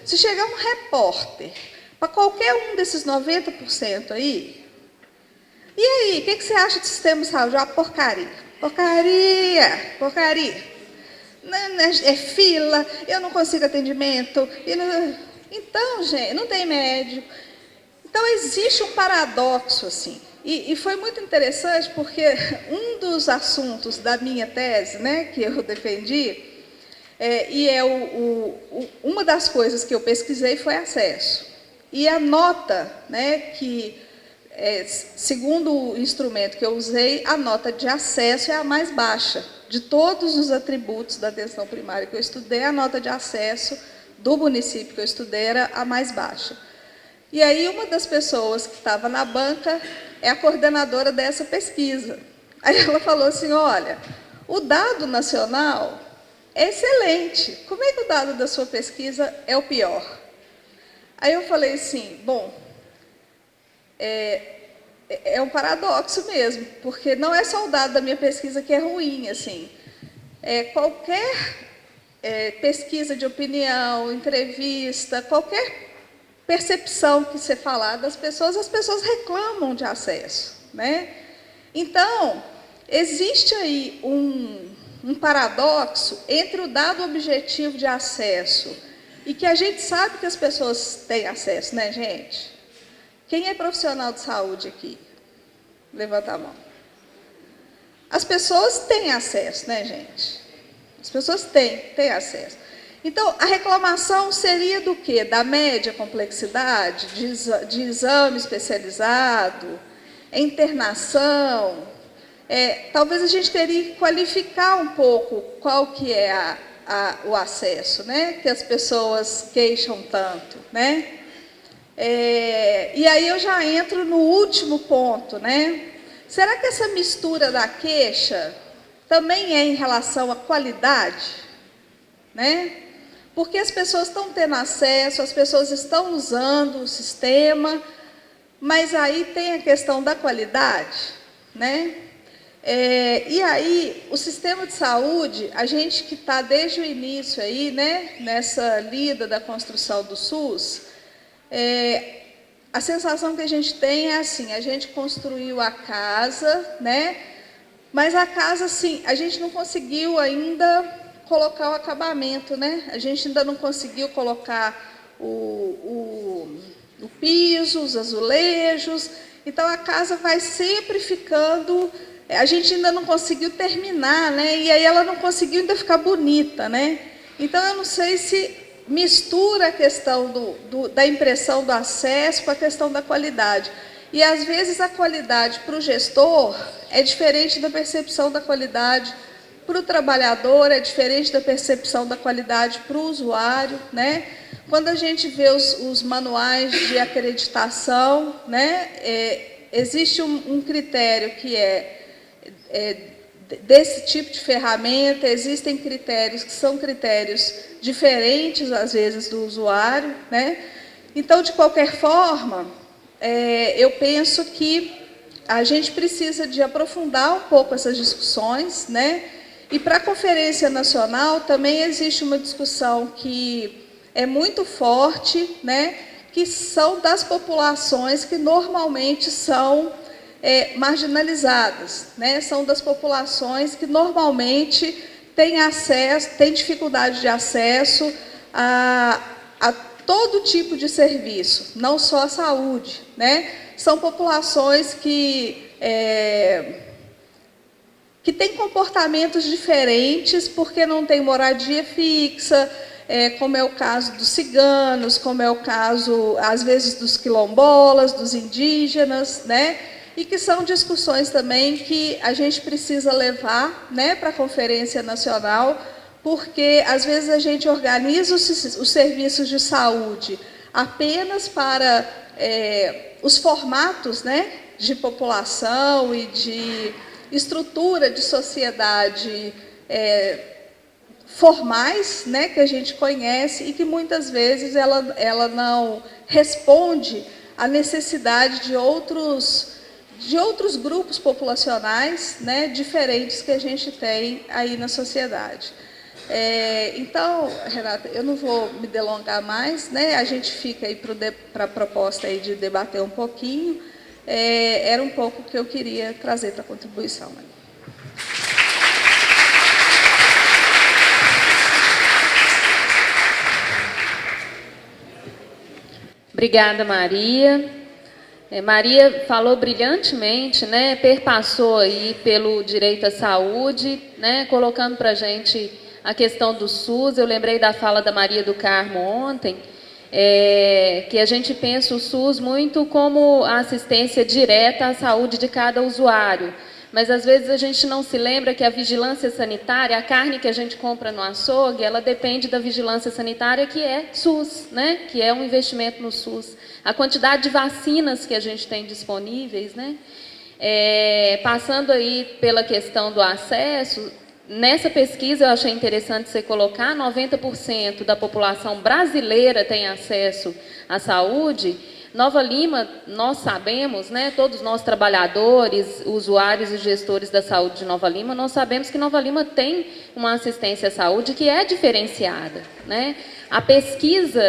Speaker 3: se chegar um repórter para qualquer um desses 90% aí, e aí, o que você acha do sistema de saúde? Uma porcaria. Porcaria. É fila, eu não consigo atendimento. Então, gente, não tem médico. Então, existe um paradoxo, assim. E foi muito interessante, porque um dos assuntos da minha tese, né, que eu defendi, uma das coisas que eu pesquisei foi acesso. E a nota, né, segundo o instrumento que eu usei, a nota de acesso é a mais baixa. De todos os atributos da atenção primária que eu estudei, a nota de acesso do município que eu estudei era a mais baixa. E aí uma das pessoas que estava na banca é a coordenadora dessa pesquisa. Aí ela falou assim, olha, o dado nacional é excelente. Como é que o dado da sua pesquisa é o pior? Aí eu falei assim, bom, é um paradoxo mesmo, porque não é só o dado da minha pesquisa que é ruim, assim. Qualquer pesquisa de opinião, entrevista, qualquer percepção que você falar das pessoas, as pessoas reclamam de acesso, né? Então, existe aí um paradoxo entre o dado objetivo de acesso e que a gente sabe que as pessoas têm acesso, né, gente? Quem é profissional de saúde aqui? Levanta a mão. As pessoas têm acesso, né, gente? As pessoas têm acesso. Então, a reclamação seria do quê? Da média complexidade, de exame especializado, internação. Talvez a gente teria que qualificar um pouco qual que é o acesso, né? Que as pessoas queixam tanto, né? E aí eu já entro no último ponto, né? Será que essa mistura da queixa também é em relação à qualidade, né? Porque as pessoas estão tendo acesso, as pessoas estão usando o sistema, mas aí tem a questão da qualidade, né? E aí, o sistema de saúde, a gente que está desde o início aí, né, nessa lida da construção do SUS, a sensação que a gente tem é assim, a gente construiu a casa, né, mas a casa, assim, a gente não conseguiu ainda colocar o acabamento, né? A gente ainda não conseguiu colocar o piso, os azulejos, então a casa vai sempre ficando, a gente ainda não conseguiu terminar, né? E aí ela não conseguiu ainda ficar bonita, né? Então eu não sei se mistura a questão da impressão do acesso com a questão da qualidade. E às vezes a qualidade para o gestor é diferente da percepção da qualidade para o trabalhador, é diferente da percepção da qualidade para o usuário, né? Quando a gente vê os manuais de acreditação, né, existe um critério que desse tipo de ferramenta, existem critérios que são critérios diferentes, às vezes, do usuário, né? Então, de qualquer forma, eu penso que a gente precisa de aprofundar um pouco essas discussões, né? E para a Conferência Nacional também existe uma discussão que é muito forte, né? Que são das populações que normalmente são marginalizadas, né? São das populações que normalmente têm dificuldade de acesso a todo tipo de serviço, não só a saúde, né? São populações que têm comportamentos diferentes porque não têm moradia fixa, como é o caso dos ciganos, como é o caso, às vezes, dos quilombolas, dos indígenas, né? E que são discussões também que a gente precisa levar, né, para a Conferência Nacional, porque, às vezes, a gente organiza os serviços de saúde apenas para os formatos, né, de população e de estrutura de sociedade formais, né, que a gente conhece e que, muitas vezes, ela não responde à necessidade de outros grupos populacionais, né, diferentes que a gente tem aí na sociedade. Então, Renata, eu não vou me delongar mais, né? A gente fica aí para a proposta aí de debater um pouquinho. Era um pouco o que eu queria trazer para a contribuição.
Speaker 2: Obrigada, Maria. Maria falou brilhantemente, né? Perpassou aí pelo direito à saúde, né? Colocando para a gente a questão do SUS. Eu lembrei da fala da Maria do Carmo ontem, que a gente pensa o SUS muito como a assistência direta à saúde de cada usuário. Mas, às vezes, a gente não se lembra que a vigilância sanitária, a carne que a gente compra no açougue, ela depende da vigilância sanitária, que é SUS, né? Que é um investimento no SUS. A quantidade de vacinas que a gente tem disponíveis, né? Passando aí pela questão do acesso, nessa pesquisa eu achei interessante você colocar 90% da população brasileira tem acesso à saúde. Nova Lima, nós sabemos, né, todos nós trabalhadores, usuários e gestores da saúde de Nova Lima, nós sabemos que Nova Lima tem uma assistência à saúde que é diferenciada, né? A pesquisa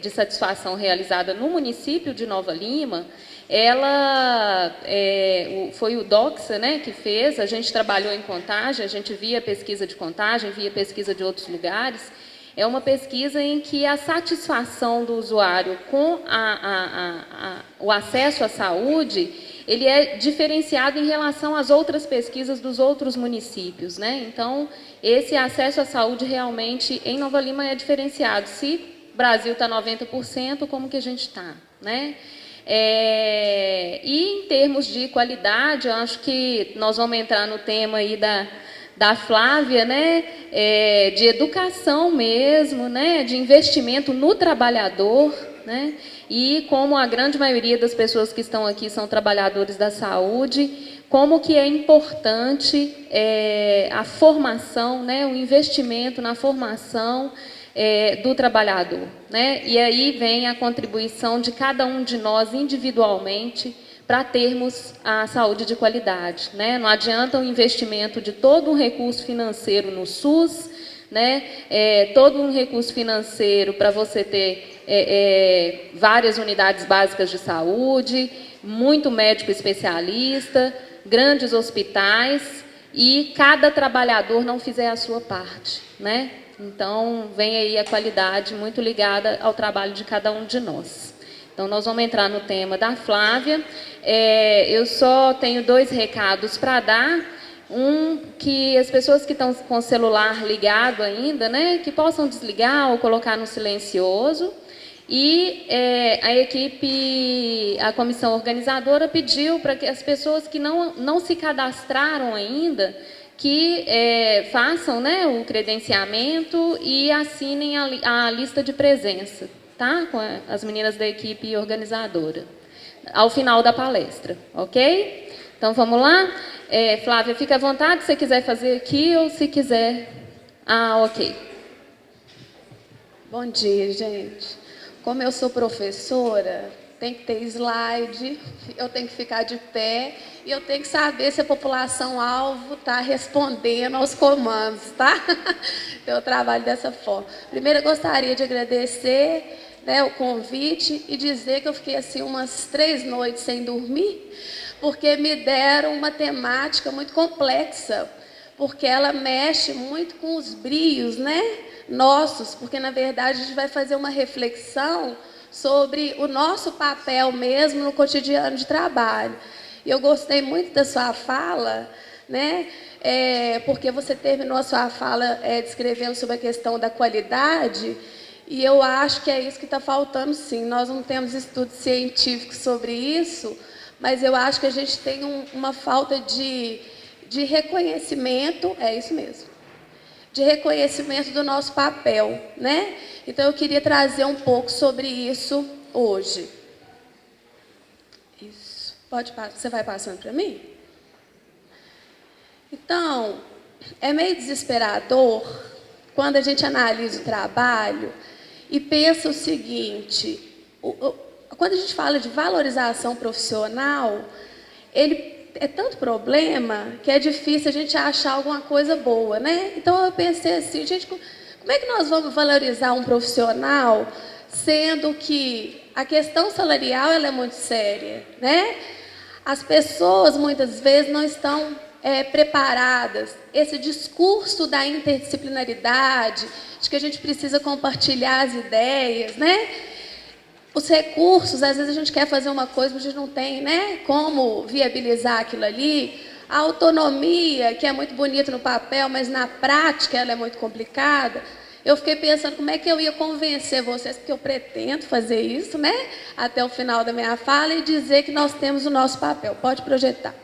Speaker 2: de satisfação realizada no município de Nova Lima, foi o Doxa, né, que fez. A gente trabalhou em Contagem, a gente via pesquisa de Contagem, via pesquisa de outros lugares. É uma pesquisa em que a satisfação do usuário com o acesso à saúde, ele é diferenciado em relação às outras pesquisas dos outros municípios, né? Então, esse acesso à saúde realmente em Nova Lima é diferenciado. Se o Brasil está 90%, como que a gente está, né? E em termos de qualidade, eu acho que nós vamos entrar no tema aí da Flávia, né, de educação mesmo, né, de investimento no trabalhador, né, e como a grande maioria das pessoas que estão aqui são trabalhadores da saúde, como que é importante a formação, né, o investimento na formação do trabalhador, né, e aí vem a contribuição de cada um de nós individualmente para termos a saúde de qualidade, né? Não adianta o investimento de todo um recurso financeiro no SUS, né? Todo um recurso financeiro para você ter várias unidades básicas de saúde, muito médico especialista, grandes hospitais, e cada trabalhador não fizer a sua parte, né? Então, vem aí a qualidade muito ligada ao trabalho de cada um de nós. Então, nós vamos entrar no tema da Flávia. Eu só tenho 2 recados para dar. Um, que as pessoas que estão com o celular ligado ainda, né, que possam desligar ou colocar no silencioso. E a comissão organizadora pediu para que as pessoas que não se cadastraram ainda, que façam, né, o credenciamento e assinem a lista de presença, tá? Com as meninas da equipe organizadora, ao final da palestra, ok? Então, vamos lá? Flávia, fica à vontade se você quiser fazer aqui ou se quiser... ok.
Speaker 4: Bom dia, gente. Como eu sou professora, tem que ter slide, eu tenho que ficar de pé e eu tenho que saber se a população-alvo está respondendo aos comandos, tá? Então, eu trabalho dessa forma. Primeiro, eu gostaria de agradecer, né, o convite e dizer que eu fiquei assim umas 3 noites sem dormir, porque me deram uma temática muito complexa, porque ela mexe muito com os brios, né, nossos, porque, na verdade, a gente vai fazer uma reflexão sobre o nosso papel mesmo no cotidiano de trabalho. E eu gostei muito da sua fala, né? Porque você terminou a sua fala descrevendo sobre a questão da qualidade, e eu acho que é isso que está faltando, sim. Nós não temos estudos científicos sobre isso, mas eu acho que a gente tem uma falta de reconhecimento, é isso mesmo, de reconhecimento do nosso papel, né? Então, eu queria trazer um pouco sobre isso hoje. Isso. Você vai passando para mim? Então, é meio desesperador quando a gente analisa o trabalho e pensa o seguinte, quando a gente fala de valorização profissional, ele é tanto problema que é difícil a gente achar alguma coisa boa, né? Então, eu pensei assim, gente, como é que nós vamos valorizar um profissional, sendo que a questão salarial ela é muito séria, né? As pessoas, muitas vezes, não estão preparadas. Esse discurso da interdisciplinaridade, de que a gente precisa compartilhar as ideias, né? Os recursos, às vezes a gente quer fazer uma coisa, mas a gente não tem, né, como viabilizar aquilo ali. A autonomia, que é muito bonita no papel, mas na prática ela é muito complicada. Eu fiquei pensando como é que eu ia convencer vocês, porque eu pretendo fazer isso, né, até o final da minha fala, e dizer que nós temos o nosso papel. Pode projetar.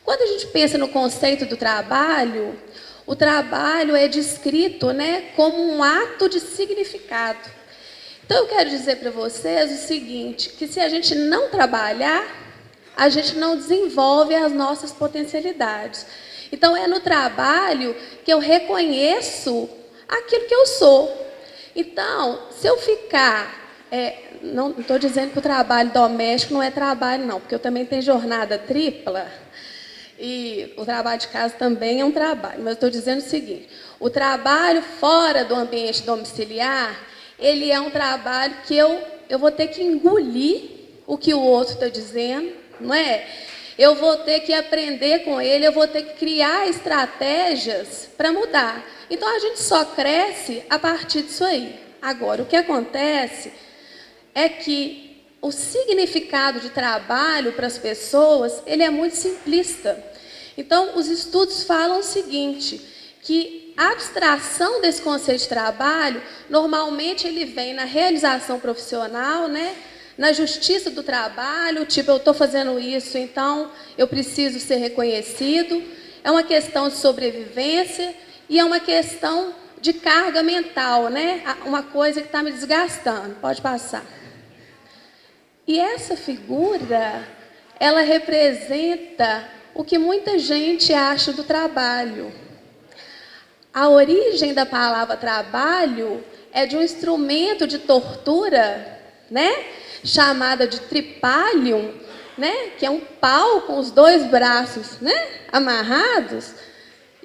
Speaker 4: Quando a gente pensa no conceito do trabalho, o trabalho é descrito, né, como um ato de significado. Então, eu quero dizer para vocês o seguinte, que se a gente não trabalhar, a gente não desenvolve as nossas potencialidades. Então, é no trabalho que eu reconheço aquilo que eu sou. Então, se eu ficar... não estou dizendo que o trabalho doméstico não é trabalho, não, porque eu também tenho jornada tripla, e o trabalho de casa também é um trabalho. Mas estou dizendo o seguinte, o trabalho fora do ambiente domiciliar, ele é um trabalho que eu vou ter que engolir o que o outro está dizendo, não é? Eu vou ter que aprender com ele, eu vou ter que criar estratégias para mudar. Então, a gente só cresce a partir disso aí. Agora, o que acontece é que o significado de trabalho para as pessoas, ele é muito simplista. Então, os estudos falam o seguinte, que a abstração desse conceito de trabalho, normalmente ele vem na realização profissional, né? Na justiça do trabalho, tipo, eu estou fazendo isso, então eu preciso ser reconhecido. É uma questão de sobrevivência e é uma questão de carga mental, né? Uma coisa que está me desgastando. Pode passar. E essa figura, ela representa o que muita gente acha do trabalho. A origem da palavra trabalho é de um instrumento de tortura, né? Chamada de tripalium, né? Que é um pau com os 2 braços, né? Amarrados,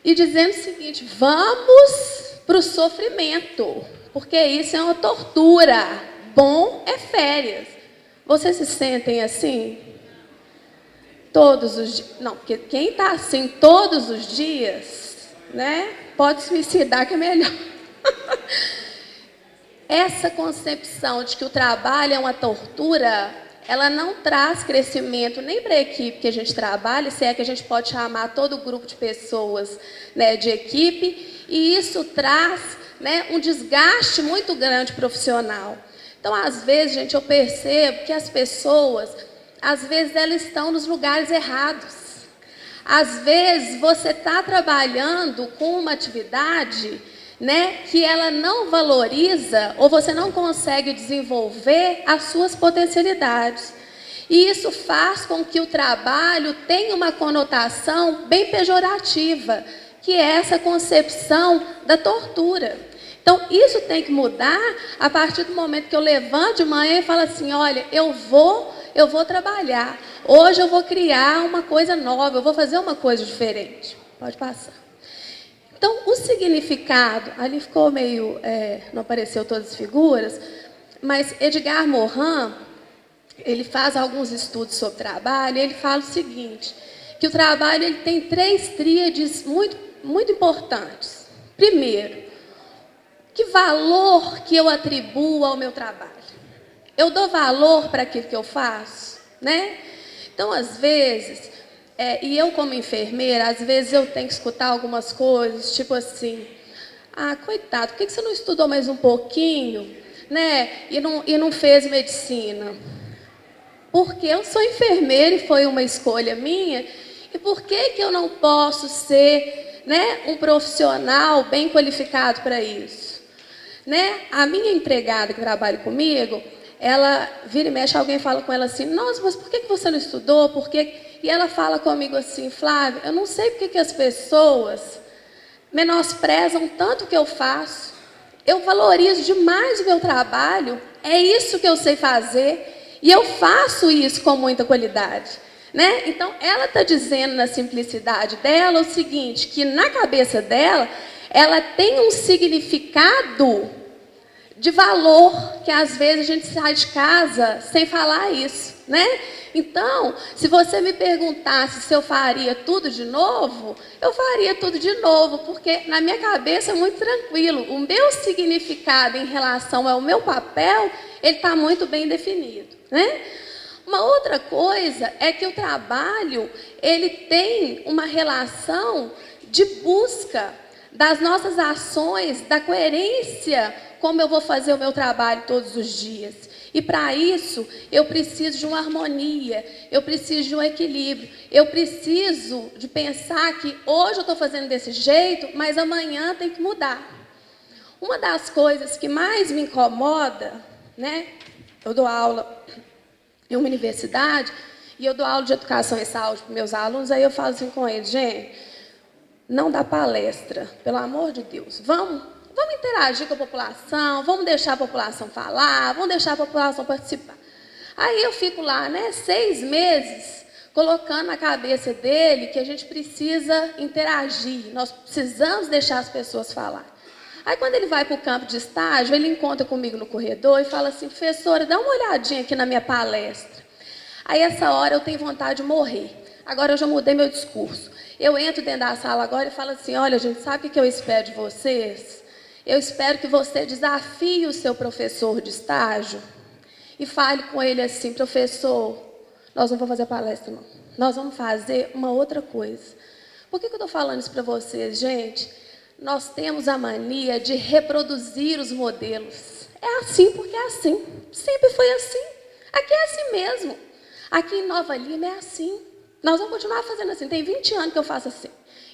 Speaker 4: e dizendo o seguinte, vamos para o sofrimento, porque isso é uma tortura, bom é férias. Vocês se sentem assim? Todos os dias? Não, porque quem está assim todos os dias, né? Pode suicidar, que é melhor. Essa concepção de que o trabalho é uma tortura, ela não traz crescimento nem para a equipe que a gente trabalha, se é que a gente pode chamar todo o grupo de pessoas, né, de equipe, e isso traz, né, um desgaste muito grande profissional. Então, às vezes, gente, eu percebo que as pessoas, às vezes, elas estão nos lugares errados. Às vezes, você está trabalhando com uma atividade, né, que ela não valoriza ou você não consegue desenvolver as suas potencialidades. E isso faz com que o trabalho tenha uma conotação bem pejorativa, que é essa concepção da tortura. Então, isso tem que mudar a partir do momento que eu levanto de manhã e falo assim, olha, eu vou trabalhar. Hoje eu vou criar uma coisa nova, eu vou fazer uma coisa diferente. Pode passar. Então, o significado, ali ficou meio, não apareceu todas as figuras, mas Edgar Morin, ele faz alguns estudos sobre trabalho, e ele fala o seguinte, que o trabalho ele tem 3 tríades muito, muito importantes. Primeiro, que valor que eu atribuo ao meu trabalho? Eu dou valor para aquilo que eu faço, né? Então, às vezes, e eu como enfermeira, às vezes eu tenho que escutar algumas coisas, tipo assim, coitado, por que você não estudou mais um pouquinho, né? E não fez medicina? Porque eu sou enfermeira e foi uma escolha minha, e por que eu não posso ser, né, um profissional bem qualificado para isso? Né? A minha empregada que trabalha comigo, ela vira e mexe, alguém fala com ela assim, nossa, mas por que você não estudou? Por quê? E ela fala comigo assim, Flávia, eu não sei por que as pessoas menosprezam tanto o que eu faço. Eu valorizo demais o meu trabalho, é isso que eu sei fazer, e eu faço isso com muita qualidade. Né? Então, ela está dizendo na simplicidade dela o seguinte, que na cabeça dela, ela tem um significado de valor, que às vezes a gente sai de casa sem falar isso, né? Então, se você me perguntasse se eu faria tudo de novo, eu faria tudo de novo, porque na minha cabeça é muito tranquilo. O meu significado em relação ao meu papel, ele está muito bem definido, né? Uma outra coisa é que o trabalho, ele tem uma relação de busca das nossas ações, da coerência, como eu vou fazer o meu trabalho todos os dias. E para isso, eu preciso de uma harmonia, eu preciso de um equilíbrio, eu preciso de pensar que hoje eu estou fazendo desse jeito, mas amanhã tem que mudar. Uma das coisas que mais me incomoda, né? Eu dou aula em uma universidade, e eu dou aula de educação e saúde para meus alunos, aí eu falo assim com eles, gente, não dá palestra, pelo amor de Deus, vamos interagir com a população, vamos deixar a população falar, vamos deixar a população participar. Aí eu fico lá, né, 6 meses, colocando na cabeça dele que a gente precisa interagir, nós precisamos deixar as pessoas falar. Aí, quando ele vai para o campo de estágio, ele encontra comigo no corredor e fala assim, professora, dá uma olhadinha aqui na minha palestra. Aí, essa hora, eu tenho vontade de morrer. Agora, eu já mudei meu discurso. Eu entro dentro da sala agora e falo assim, olha, gente, sabe o que eu espero de vocês? Eu espero que você desafie o seu professor de estágio e fale com ele assim, professor, nós não vamos fazer palestra, não. Nós vamos fazer uma outra coisa. Por que eu estou falando isso para vocês, gente? Nós temos a mania de reproduzir os modelos. É assim porque é assim. Sempre foi assim. Aqui é assim mesmo. Aqui em Nova Lima é assim. Nós vamos continuar fazendo assim. Tem 20 anos que eu faço assim.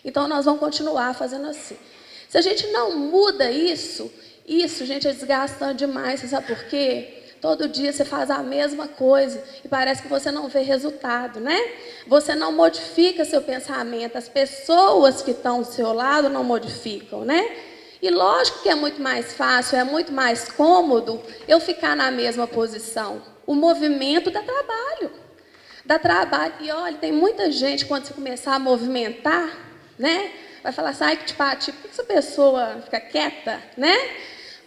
Speaker 4: Então, nós vamos continuar fazendo assim. Se a gente não muda isso, gente, é desgastante demais. Você sabe por quê? Todo dia você faz a mesma coisa e parece que você não vê resultado, né? Você não modifica seu pensamento, as pessoas que estão do seu lado não modificam, né? E lógico que é muito mais fácil, é muito mais cômodo eu ficar na mesma posição. O movimento dá trabalho. Dá trabalho. E olha, tem muita gente, quando você começar a movimentar, né? Vai falar assim, ai, que tipo, por que essa pessoa fica quieta, né?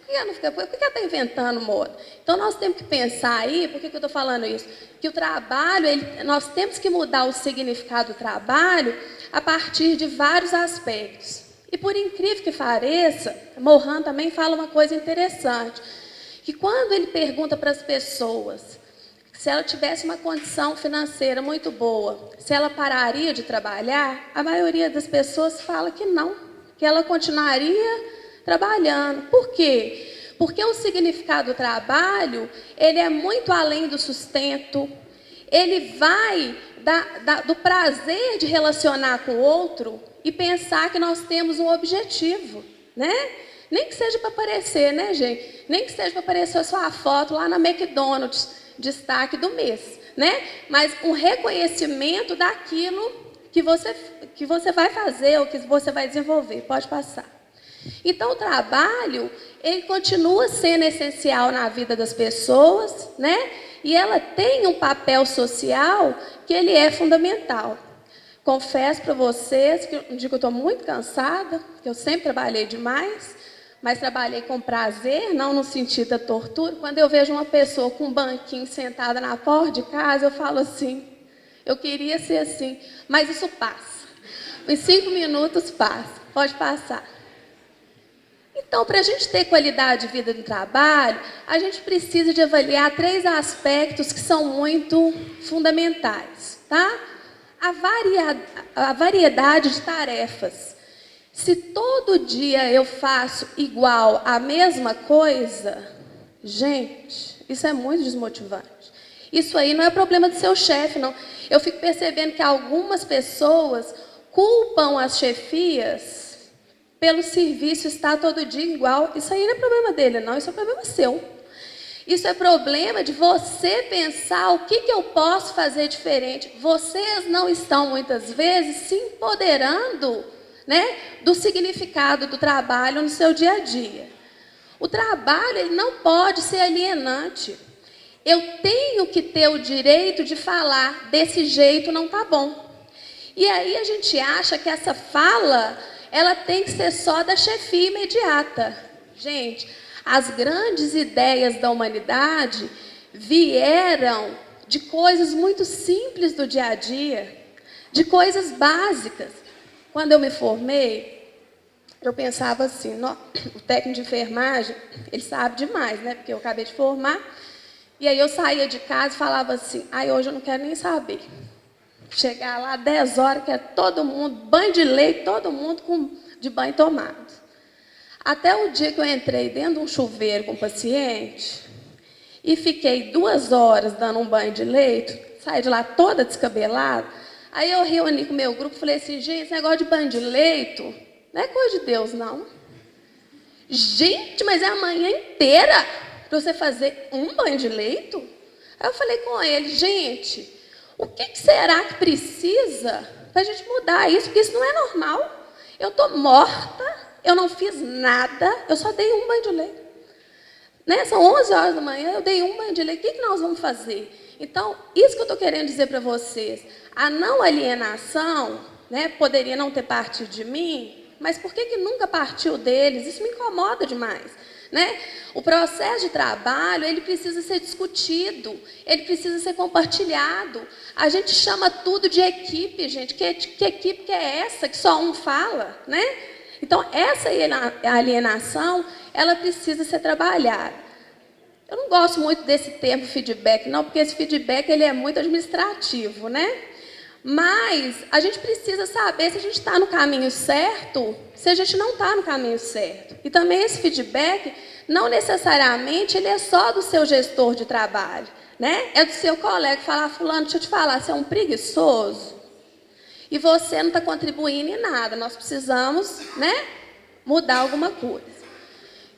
Speaker 4: Por que ela está inventando moda? Então, nós temos que pensar aí, por que eu estou falando isso? Que o trabalho, nós temos que mudar o significado do trabalho a partir de vários aspectos. E por incrível que pareça, Morin também fala uma coisa interessante, que quando ele pergunta para as pessoas se ela tivesse uma condição financeira muito boa, se ela pararia de trabalhar, a maioria das pessoas fala que não, que ela continuaria trabalhando. Por quê? Porque o significado do trabalho, ele é muito além do sustento, ele vai do prazer de relacionar com o outro e pensar que nós temos um objetivo, né? Nem que seja para aparecer, né, gente? Nem que seja para aparecer a sua foto lá na McDonald's, destaque do mês, né? Mas um reconhecimento daquilo que você vai fazer ou que você vai desenvolver. Pode passar. Então, o trabalho, ele continua sendo essencial na vida das pessoas, né? E ela tem um papel social que ele é fundamental. Confesso para vocês que um dia que eu estou muito cansada, que eu sempre trabalhei demais, mas trabalhei com prazer, não no sentido da tortura. Quando eu vejo uma pessoa com um banquinho sentada na porta de casa, eu falo assim, eu queria ser assim, mas isso passa. Em 5 minutos passa, pode passar. Então, para a gente ter qualidade de vida no trabalho, a gente precisa de avaliar 3 aspectos que são muito fundamentais, tá? A variedade de tarefas. Se todo dia eu faço igual a mesma coisa, gente, isso é muito desmotivante. Isso aí não é problema do seu chefe, não. Eu fico percebendo que algumas pessoas culpam as chefias pelo serviço estar todo dia igual. Isso aí não é problema dele, não. Isso é problema seu. Isso é problema de você pensar o que eu posso fazer diferente. Vocês não estão, muitas vezes, se empoderando, né, do significado do trabalho no seu dia a dia. O trabalho ele não pode ser alienante. Eu tenho que ter o direito de falar, desse jeito não está bom. E aí a gente acha que essa fala, ela tem que ser só da chefia imediata. Gente, as grandes ideias da humanidade vieram de coisas muito simples do dia a dia, de coisas básicas. Quando eu me formei, eu pensava assim, o técnico de enfermagem, ele sabe demais, né? Porque eu acabei de formar. E aí eu saía de casa e falava assim, hoje eu não quero nem saber. Chegar lá 10 horas, que é todo mundo, banho de leite, todo mundo de banho tomado. Até o dia que eu entrei dentro de um chuveiro com o paciente e fiquei 2 horas dando um banho de leite, saí de lá toda descabelada. Aí eu reuni com o meu grupo e falei assim, gente, esse negócio de banho de leito não é coisa de Deus, não. Gente, mas é a manhã inteira para você fazer um banho de leito? Aí eu falei com ele, gente, o que será que precisa para a gente mudar isso? Porque isso não é normal. Eu estou morta, eu não fiz nada, eu só dei um banho de leite. Né? São 11 horas da manhã, eu dei um banho de leite. O que nós vamos fazer? Então, isso que eu estou querendo dizer para vocês. A não alienação, né, poderia não ter partido de mim, mas por que nunca partiu deles? Isso me incomoda demais. Né? O processo de trabalho, ele precisa ser discutido, ele precisa ser compartilhado. A gente chama tudo de equipe, gente. Que equipe que é essa que só um fala? Né? Então, essa alienação, ela precisa ser trabalhada. Eu não gosto muito desse termo feedback, não, porque esse feedback ele é muito administrativo, né? Mas a gente precisa saber se a gente está no caminho certo, se a gente não está no caminho certo. E também esse feedback, não necessariamente, ele é só do seu gestor de trabalho, né? É do seu colega falar, fulano, deixa eu te falar, você é um preguiçoso e você não está contribuindo em nada. Nós precisamos, né, mudar alguma coisa.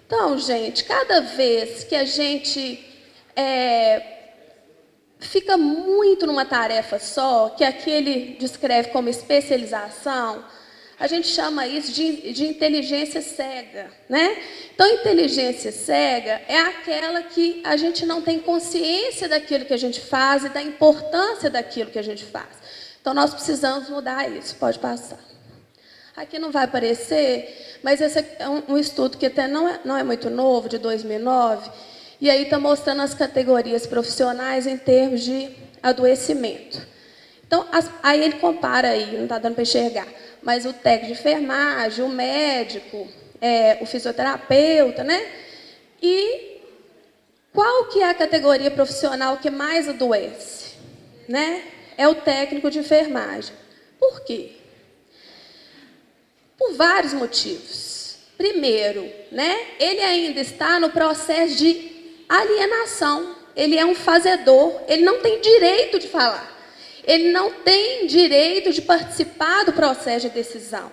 Speaker 4: Então, gente, cada vez que a gente fica muito numa tarefa só, que aqui ele descreve como especialização, a gente chama isso de inteligência cega, né? Então, inteligência cega é aquela que a gente não tem consciência daquilo que a gente faz e da importância daquilo que a gente faz. Então, nós precisamos mudar isso. Pode passar. Aqui não vai aparecer, mas esse é um estudo que até não é muito novo, de 2009, e aí está mostrando as categorias profissionais em termos de adoecimento. Então, aí ele compara aí, não está dando para enxergar, mas o técnico de enfermagem, o médico, o fisioterapeuta, né? E qual que é a categoria profissional que mais adoece? Né? É o técnico de enfermagem. Por quê? Por vários motivos. Primeiro, né, ele ainda está no processo de alienação. Ele é um fazedor, ele não tem direito de falar. Ele não tem direito de participar do processo de decisão.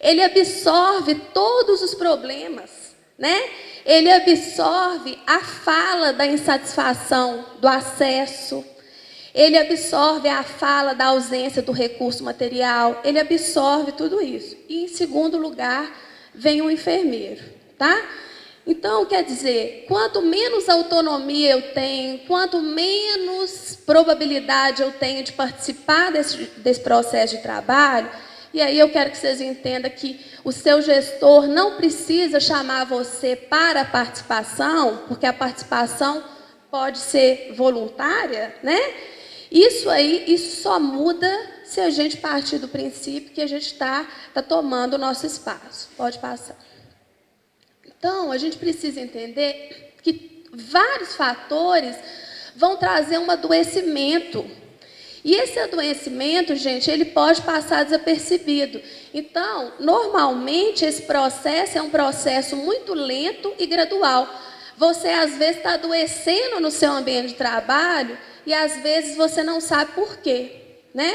Speaker 4: Ele absorve todos os problemas, né? Ele absorve a fala da insatisfação, do acesso. Ele absorve a fala da ausência do recurso material. Ele absorve tudo isso. E, em segundo lugar, vem o enfermeiro, tá? Então, quer dizer, quanto menos autonomia eu tenho, quanto menos probabilidade eu tenho de participar desse processo de trabalho, e aí eu quero que vocês entendam que o seu gestor não precisa chamar você para a participação, porque a participação pode ser voluntária, né? Isso só muda se a gente partir do princípio que a gente está tomando o nosso espaço. Pode passar. Então, a gente precisa entender que vários fatores vão trazer um adoecimento. E esse adoecimento, gente, ele pode passar desapercebido. Então, normalmente, esse processo é um processo muito lento e gradual. Você, às vezes, está adoecendo no seu ambiente de trabalho e, às vezes, você não sabe por quê, né?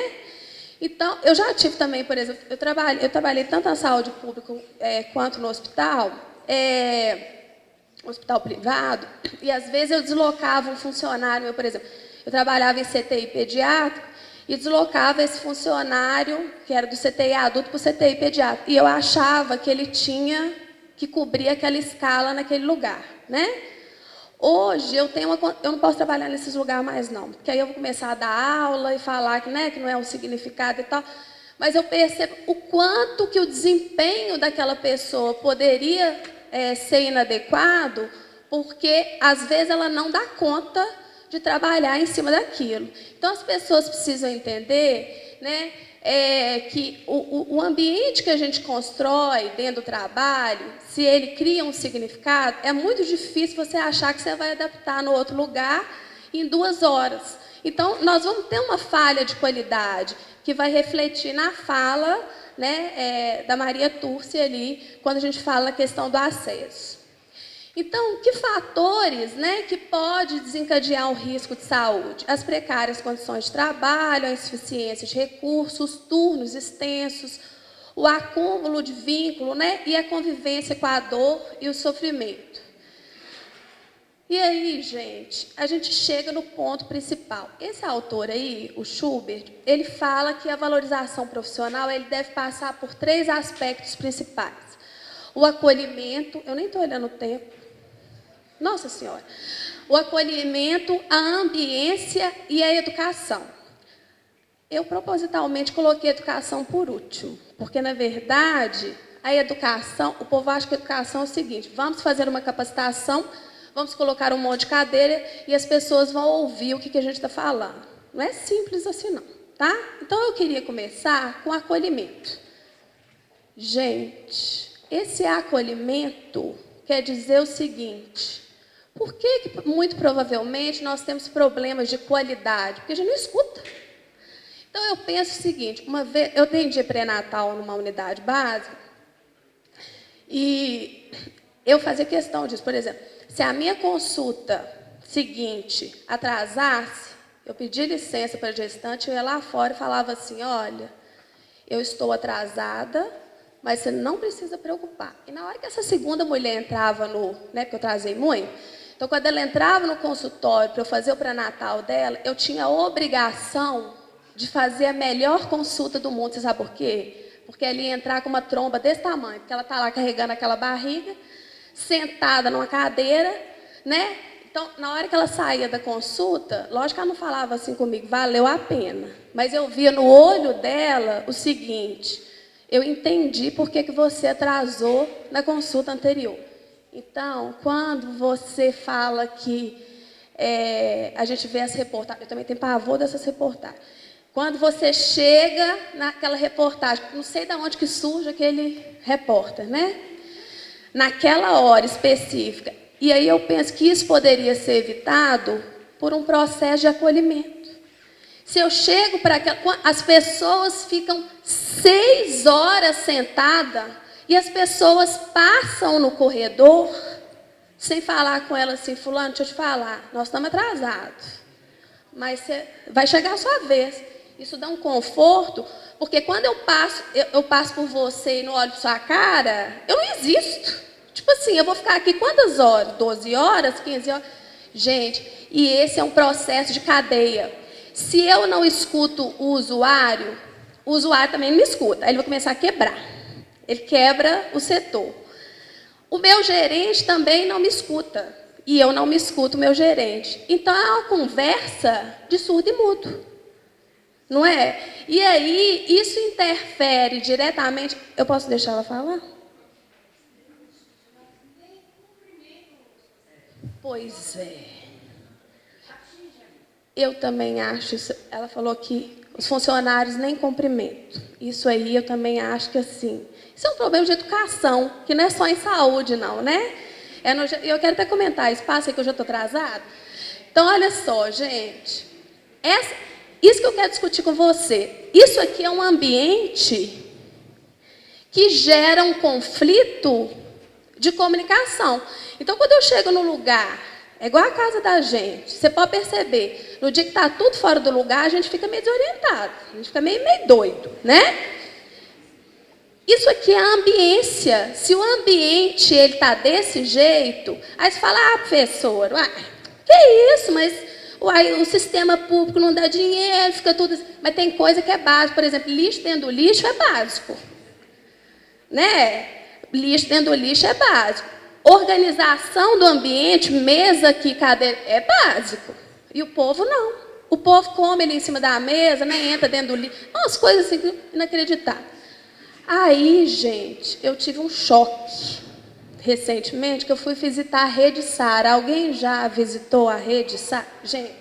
Speaker 4: Então, eu já tive também, por exemplo, eu trabalhei tanto na saúde pública quanto no hospital privado, e às vezes eu deslocava um funcionário, por exemplo, eu trabalhava em CTI pediátrico e deslocava esse funcionário, que era do CTI adulto, para o CTI pediátrico, e eu achava que ele tinha que cobrir aquela escala naquele lugar, né? Hoje eu não posso trabalhar nesses lugares mais não, porque aí eu vou começar a dar aula e falar que, né, que não é um significado e tal. Mas eu percebo o quanto que o desempenho daquela pessoa poderia ser inadequado, porque às vezes ela não dá conta de trabalhar em cima daquilo. Então as pessoas precisam entender, né, que o ambiente que a gente constrói dentro do trabalho, se ele cria um significado, é muito difícil você achar que você vai adaptar no outro lugar em 2 horas. Então, nós vamos ter uma falha de qualidade que vai refletir na fala, né, da Maria Turci ali, quando a gente fala na questão do acesso. Então, que fatores, né, que pode desencadear um risco de saúde? As precárias condições de trabalho, a insuficiência de recursos, turnos extensos, o acúmulo de vínculo, né, e a convivência com a dor e o sofrimento. E aí, gente, a gente chega no ponto principal. Esse autor aí, o Schubert, ele fala que a valorização profissional ele deve passar por 3 aspectos principais. O acolhimento, eu nem estou olhando o tempo, nossa Senhora. O acolhimento, a ambiência e a educação. Eu propositalmente coloquei a educação por último, porque, na verdade, a educação, o povo acha que a educação é o seguinte, vamos fazer uma capacitação, vamos colocar um monte de cadeira e as pessoas vão ouvir o que a gente está falando. Não é simples assim, não, tá? Então, eu queria começar com acolhimento. Gente, esse acolhimento quer dizer o seguinte, por que muito provavelmente nós temos problemas de qualidade? Porque a gente não escuta. Então, eu penso o seguinte, uma vez, eu atendi pré-natal numa unidade básica e eu fazia questão disso. Por exemplo, se a minha consulta seguinte atrasasse, eu pedia licença para a gestante, eu ia lá fora e falava assim, olha, eu estou atrasada, mas você não precisa preocupar. E na hora que essa segunda mulher entrava né, porque eu atrasei muito, então quando ela entrava no consultório para eu fazer o pré-natal dela, eu tinha a obrigação de fazer a melhor consulta do mundo. Você sabe por quê? Porque ela ia entrar com uma tromba desse tamanho, porque ela está lá carregando aquela barriga, sentada numa cadeira, né? Então, na hora que ela saía da consulta, lógico que ela não falava assim comigo, valeu a pena. Mas eu via no olho dela o seguinte, eu entendi por que você atrasou na consulta anterior. Então, quando você fala que a gente vê as reportagens, eu também tenho pavor dessas reportagens. Quando você chega naquela reportagem, não sei de onde que surge aquele repórter, né? Naquela hora específica. E aí eu penso que isso poderia ser evitado por um processo de acolhimento. Se eu chego para aquela... As pessoas ficam 6 horas sentadas e as pessoas passam no corredor sem falar com ela assim, fulano, deixa eu te falar, nós estamos atrasados. Mas vai chegar a sua vez. Isso dá um conforto, porque quando eu passo por você e não olho para sua cara, eu não existo. Tipo assim, eu vou ficar aqui quantas horas? 12 horas, 15 horas? Gente, e esse é um processo de cadeia. Se eu não escuto o usuário também não me escuta. Aí ele vai começar a quebrar. Ele quebra o setor. O meu gerente também não me escuta. E eu não me escuto o meu gerente. Então, é uma conversa de surdo e mudo. Não é? E aí, isso interfere diretamente... Eu posso deixar ela falar? Pois é. Eu também acho isso. Ela falou que os funcionários nem cumprimentam. Isso aí eu também acho que assim... Isso é um problema de educação, que não é só em saúde, não, né? Eu quero até comentar, espaço aí que eu já estou atrasada. Então, olha só, gente. Isso que eu quero discutir com você. Isso aqui é um ambiente que gera um conflito de comunicação. Então, quando eu chego no lugar, é igual a casa da gente, você pode perceber, no dia que está tudo fora do lugar, a gente fica meio desorientado, a gente fica meio doido, né? Isso aqui é a ambiência. Se o ambiente está desse jeito, aí você fala, professor, que isso, mas o sistema público não dá dinheiro, fica tudo... Mas tem coisa que é básica, por exemplo, lixo dentro do lixo é básico. Né? Lixo dentro do lixo é básico. Organização do ambiente, mesa aqui, cadeira, é básico. E o povo não. O povo come ali em cima da mesa, né? Entra dentro do lixo. Umas coisas assim inacreditáveis. Aí, gente, eu tive um choque recentemente, que eu fui visitar a Rede Sara. Alguém já visitou a Rede Sara? Gente,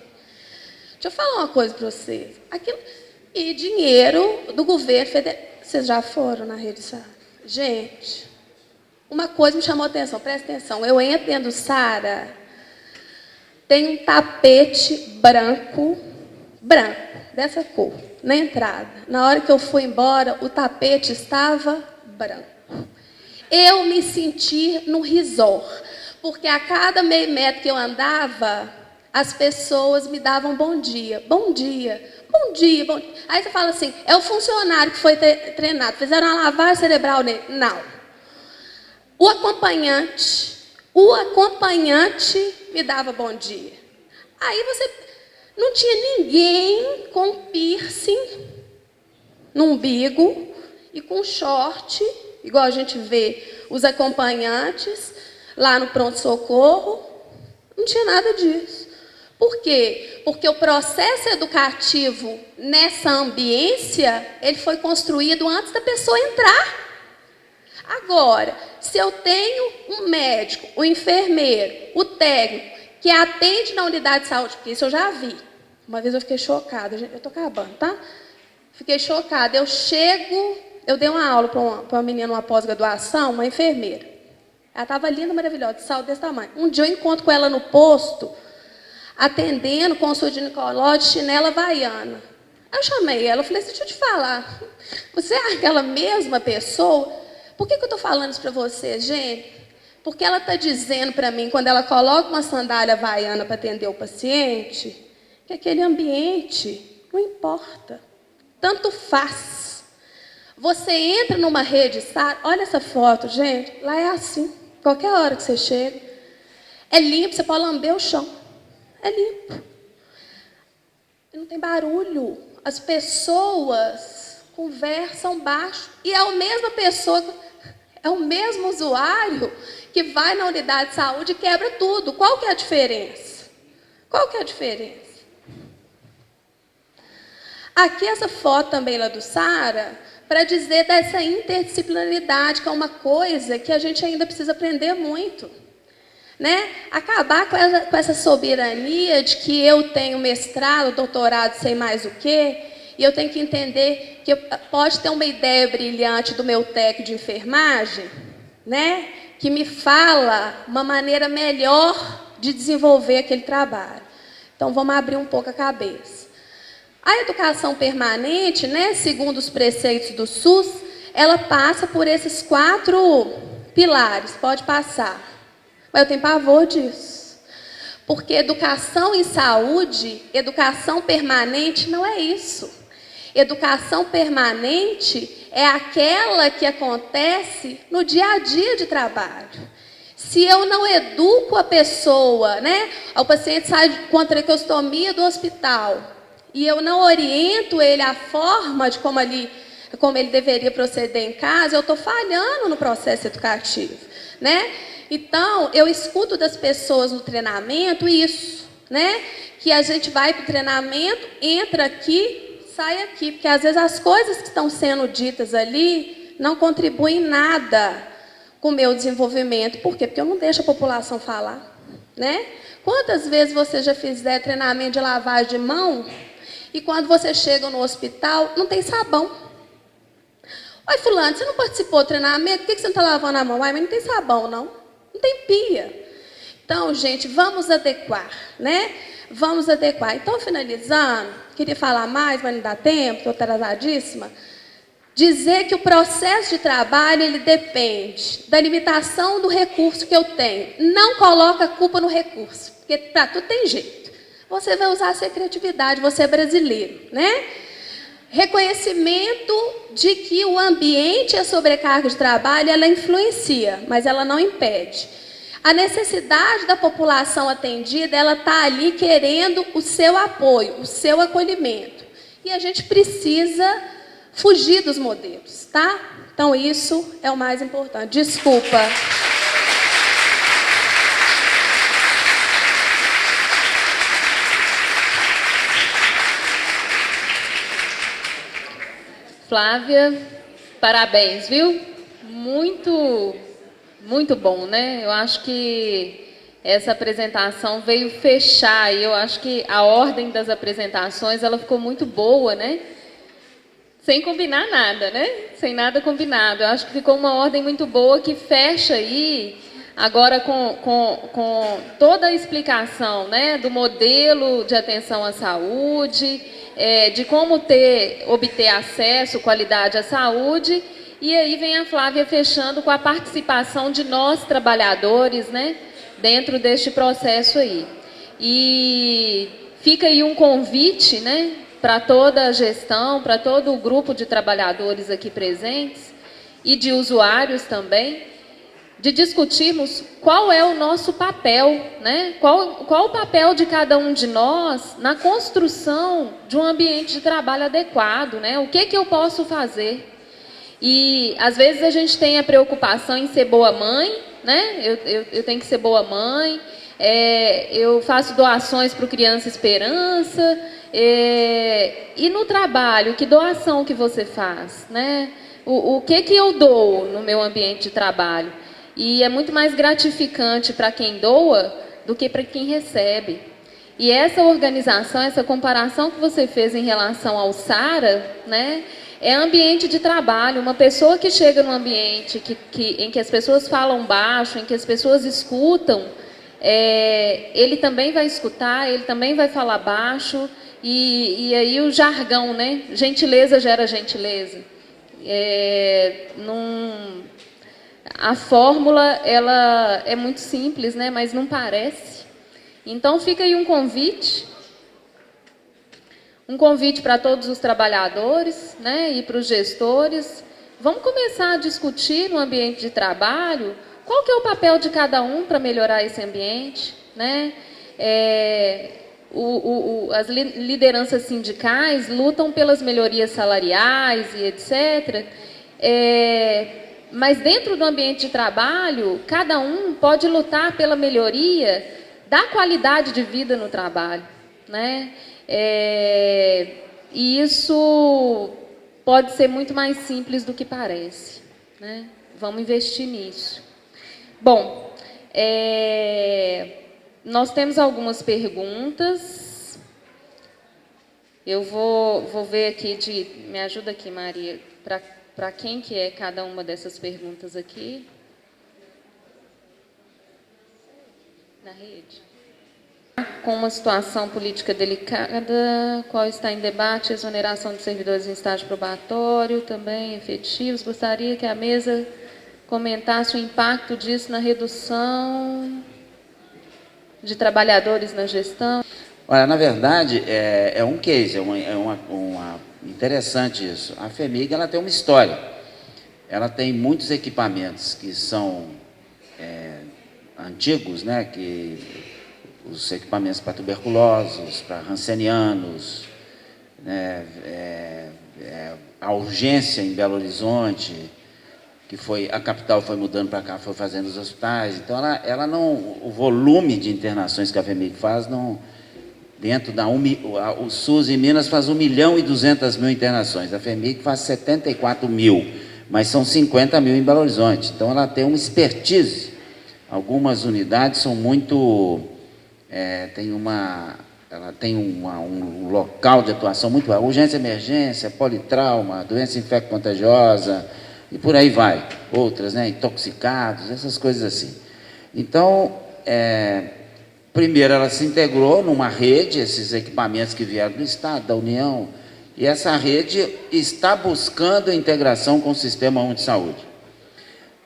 Speaker 4: deixa eu falar uma coisa para vocês. E dinheiro do governo federal. Vocês já foram na Rede Sara? Gente, uma coisa me chamou a atenção, presta atenção. Eu entro dentro do Sara, tem um tapete branco, dessa cor, na entrada. Na hora que eu fui embora, o tapete estava branco. Eu me senti no resort, porque a cada meio metro que eu andava, as pessoas me davam bom dia, bom dia, bom dia, bom dia. Aí você fala assim, é o funcionário que foi treinado, fizeram uma lavagem cerebral nele. Não. O acompanhante me dava bom dia. Aí você... Não tinha ninguém com piercing no umbigo e com short, igual a gente vê os acompanhantes lá no pronto-socorro. Não tinha nada disso. Por quê? Porque o processo educativo nessa ambiência, ele foi construído antes da pessoa entrar. Agora, se eu tenho um médico, o enfermeiro, o técnico, que atende na unidade de saúde, porque isso eu já vi. Uma vez eu fiquei chocada, eu estou acabando, tá? Fiquei chocada. Eu dei uma aula para uma menina numa pós-graduação, uma enfermeira. Ela estava linda, maravilhosa, de saúde desse tamanho. Um dia eu encontro com ela no posto, atendendo consulta ginecológica, chinela havaiana. Aí eu chamei ela, eu falei assim, deixa eu te falar, você é aquela mesma pessoa? Por que eu estou falando isso para você, gente? Porque ela está dizendo para mim, quando ela coloca uma sandália havaiana para atender o paciente, que aquele ambiente não importa. Tanto faz. Você entra numa rede, sabe? Olha essa foto, gente. Lá é assim. Qualquer hora que você chega. É limpo, você pode lamber o chão. É limpo. Não tem barulho. As pessoas conversam baixo. E é a mesma pessoa, é o mesmo usuário que vai na unidade de saúde e quebra tudo. Qual que é a diferença? Qual que é a diferença? Aqui essa foto também lá do Sara, para dizer dessa interdisciplinaridade, que é uma coisa que a gente ainda precisa aprender muito. Né? Acabar com essa soberania de que eu tenho mestrado, doutorado, sei mais o quê, e eu tenho que entender que pode ter uma ideia brilhante do meu técnico de enfermagem, né? Que me fala uma maneira melhor de desenvolver aquele trabalho. Então, vamos abrir um pouco a cabeça. A educação permanente, né, segundo os preceitos do SUS, ela passa por esses 4 pilares. Pode passar. Mas eu tenho pavor disso. Porque educação em saúde, educação permanente, não é isso. Educação permanente é aquela que acontece no dia a dia de trabalho. Se eu não educo a pessoa, né? O paciente sai com traqueostomia do hospital e eu não oriento ele a forma de como ele deveria proceder em casa, eu estou falhando no processo educativo. né? Então, eu escuto das pessoas no treinamento isso, né? Que a gente vai para o treinamento, entra aqui, sai aqui, porque às vezes as coisas que estão sendo ditas ali não contribuem nada com o meu desenvolvimento. Por quê? Porque eu não deixo a população falar, né? Quantas vezes você já fizer treinamento de lavagem de mão e quando você chega no hospital, não tem sabão? Oi, fulano, você não participou do treinamento? Por que você não está lavando a mão? Ai, mas não tem sabão, não. Não tem pia. Então, gente, vamos adequar, né? Vamos adequar. Então, finalizando, queria falar mais, mas não dá tempo, estou atrasadíssima. Dizer que o processo de trabalho, ele depende da limitação do recurso que eu tenho. Não coloca a culpa no recurso, porque para tudo tem jeito. Você vai usar a sua criatividade, você é brasileiro, né? Reconhecimento de que o ambiente e a sobrecarga de trabalho, ela influencia, mas ela não impede. A necessidade da população atendida, ela está ali querendo o seu apoio, o seu acolhimento. E a gente precisa fugir dos modelos, tá? Então, isso é o mais importante. Desculpa.
Speaker 2: Flávia, parabéns, viu? Muito bom, né? Eu acho que essa apresentação veio fechar, e eu acho que a ordem das apresentações, ela ficou muito boa, né? Sem combinar nada, né? Sem nada combinado. Eu acho que ficou uma ordem muito boa que fecha aí, agora com toda a explicação, né? Do modelo de atenção à saúde, de como obter acesso, qualidade à saúde. E aí vem a Flávia fechando com a participação de nós, trabalhadores, né, dentro deste processo aí. E fica aí um convite, né, para toda a gestão, para todo o grupo de trabalhadores aqui presentes e de usuários também, de discutirmos qual é o nosso papel, né, qual o papel de cada um de nós na construção de um ambiente de trabalho adequado, né, o que eu posso fazer. E, às vezes, a gente tem a preocupação em ser boa mãe, né? Eu tenho que ser boa mãe, eu faço doações para o Criança Esperança, e no trabalho, que doação que você faz, né? O que eu dou no meu ambiente de trabalho? E é muito mais gratificante para quem doa do que para quem recebe. E essa organização, essa comparação que você fez em relação ao SARA, né? É ambiente de trabalho. Uma pessoa que chega num ambiente em que as pessoas falam baixo, em que as pessoas escutam, ele também vai escutar, ele também vai falar baixo, e aí o jargão, né? Gentileza gera gentileza. A fórmula, ela é muito simples, né? Mas não parece. Então fica aí um convite para todos os trabalhadores, né, e para os gestores. Vamos começar a discutir no ambiente de trabalho qual que é o papel de cada um para melhorar esse ambiente, né? As lideranças sindicais lutam pelas melhorias salariais e etc. Mas dentro do ambiente de trabalho, cada um pode lutar pela melhoria da qualidade de vida no trabalho, né? E isso pode ser muito mais simples do que parece, né? Vamos investir nisso. Bom, nós temos algumas perguntas. Eu vou ver aqui, me ajuda aqui, Maria, para quem que é cada uma dessas perguntas aqui? Na rede. Com uma situação política delicada, qual está em debate, a exoneração de servidores em estágio probatório, também efetivos. Gostaria que a mesa comentasse o impacto disso na redução de trabalhadores na gestão.
Speaker 1: Olha, na verdade, é um case, interessante isso. A FHEMIG, ela tem uma história. Ela tem muitos equipamentos que são antigos, né, os equipamentos para tuberculosos, para rancenianos, né, a urgência em Belo Horizonte, que a capital foi mudando para cá, foi fazendo os hospitais. Então, ela não, o volume de internações que a FHEMIG faz, não, dentro o SUS em Minas faz 1.200.000 internações, a FHEMIG faz 74 mil, mas são 50 mil em Belo Horizonte. Então, ela tem uma expertise. Algumas unidades são muito... ela tem um local de atuação muito bom. Urgência, emergência, politrauma, doença infecto-contagiosa, e por aí vai. Outras, né? Intoxicados, essas coisas assim. Então, primeiro ela se integrou numa rede, esses equipamentos que vieram do Estado, da União, e essa rede está buscando a integração com o Sistema Único de Saúde.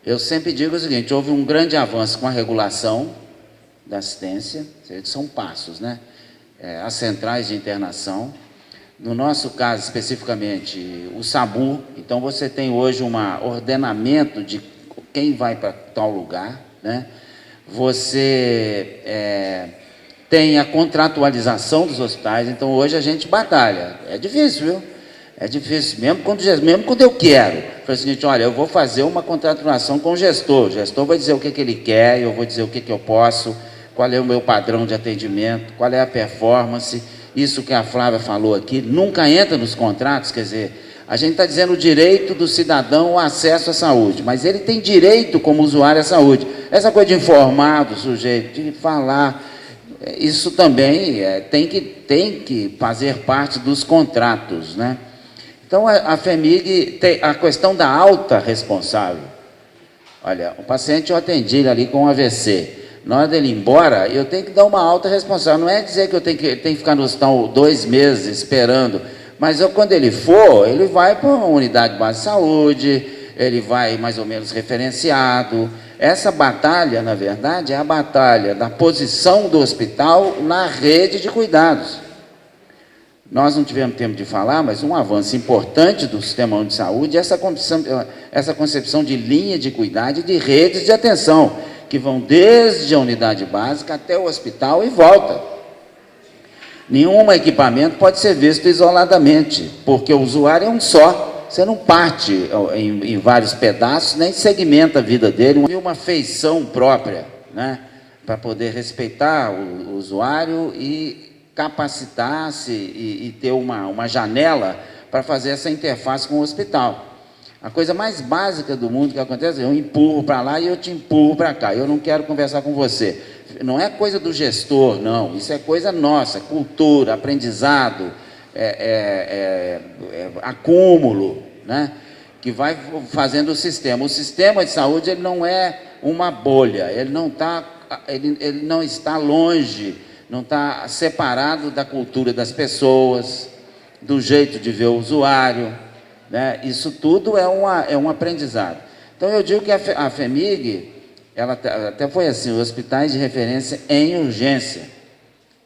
Speaker 1: Eu sempre digo o seguinte, houve um grande avanço com a regulação da assistência, são passos, né? As centrais de internação, no nosso caso especificamente o SAMU, então você tem hoje um ordenamento de quem vai para tal lugar, né? Você tem a contratualização dos hospitais, então hoje a gente batalha, é difícil, viu? É difícil, mesmo quando eu quero. Foi o seguinte, olha, eu vou fazer uma contratualização com o gestor vai dizer o que ele quer, eu vou dizer o que eu posso, qual é o meu padrão de atendimento, qual é a performance, isso que a Flávia falou aqui, nunca entra nos contratos, quer dizer, a gente está dizendo o direito do cidadão ao acesso à saúde, mas ele tem direito como usuário à saúde. Essa coisa de informar do sujeito, de falar, isso também tem que fazer parte dos contratos, né? Então, a FHEMIG tem a questão da alta responsável. Olha, o paciente eu atendi ele ali com um AVC. Na hora dele ir embora, eu tenho que dar uma alta responsável. Não é dizer que eu tenho que ficar no hospital 2 meses esperando, mas quando ele for, ele vai para uma unidade de base de saúde, ele vai mais ou menos referenciado. Essa batalha, na verdade, é a batalha da posição do hospital na rede de cuidados. Nós não tivemos tempo de falar, mas um avanço importante do Sistema Único de Saúde é essa concepção de linha de cuidado e de redes de atenção, que vão desde a unidade básica até o hospital e volta. Nenhum equipamento pode ser visto isoladamente, porque o usuário é um só. Você não parte em vários pedaços, nem segmenta a vida dele. Uma feição própria, né, para poder respeitar o usuário e capacitar-se e ter uma janela para fazer essa interface com o hospital. A coisa mais básica do mundo que acontece é eu empurro para lá e eu te empurro para cá. Eu não quero conversar com você. Não é coisa do gestor, não. Isso é coisa nossa, cultura, aprendizado, acúmulo, né? Que vai fazendo o sistema. O sistema de saúde ele não é uma bolha, ele não está longe, não está separado da cultura das pessoas, do jeito de ver o usuário, né? Isso tudo é um aprendizado. Então, eu digo que a FHEMIG, ela até foi assim, hospitais de referência em urgência,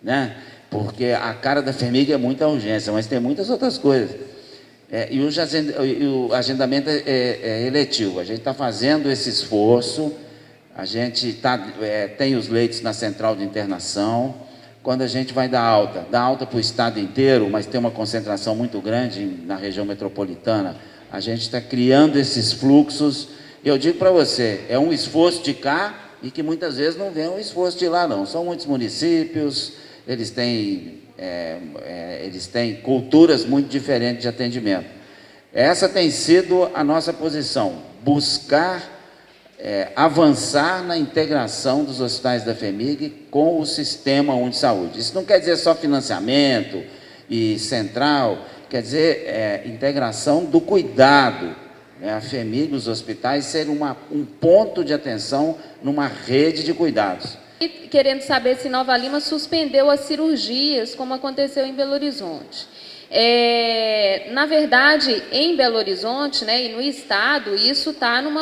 Speaker 1: né? Porque a cara da FHEMIG é muita urgência, mas tem muitas outras coisas. E o agendamento é eletivo. A gente está fazendo esse esforço, a gente tem os leitos na central de internação. Quando a gente vai dar alta para o estado inteiro, mas tem uma concentração muito grande na região metropolitana, a gente está criando esses fluxos. Eu digo para você, é um esforço de cá e que muitas vezes não vem um esforço de lá, não. São muitos municípios, eles têm culturas muito diferentes de atendimento. Essa tem sido a nossa posição, buscar avançar na integração dos hospitais da FHEMIG com o Sistema Único de Saúde. Isso não quer dizer só financiamento e central, quer dizer integração do cuidado. A FHEMIG, os hospitais, ser um ponto de atenção numa rede de cuidados.
Speaker 2: E querendo saber se Nova Lima suspendeu as cirurgias, como aconteceu em Belo Horizonte. Na verdade, em Belo Horizonte, né, e no Estado, isso está num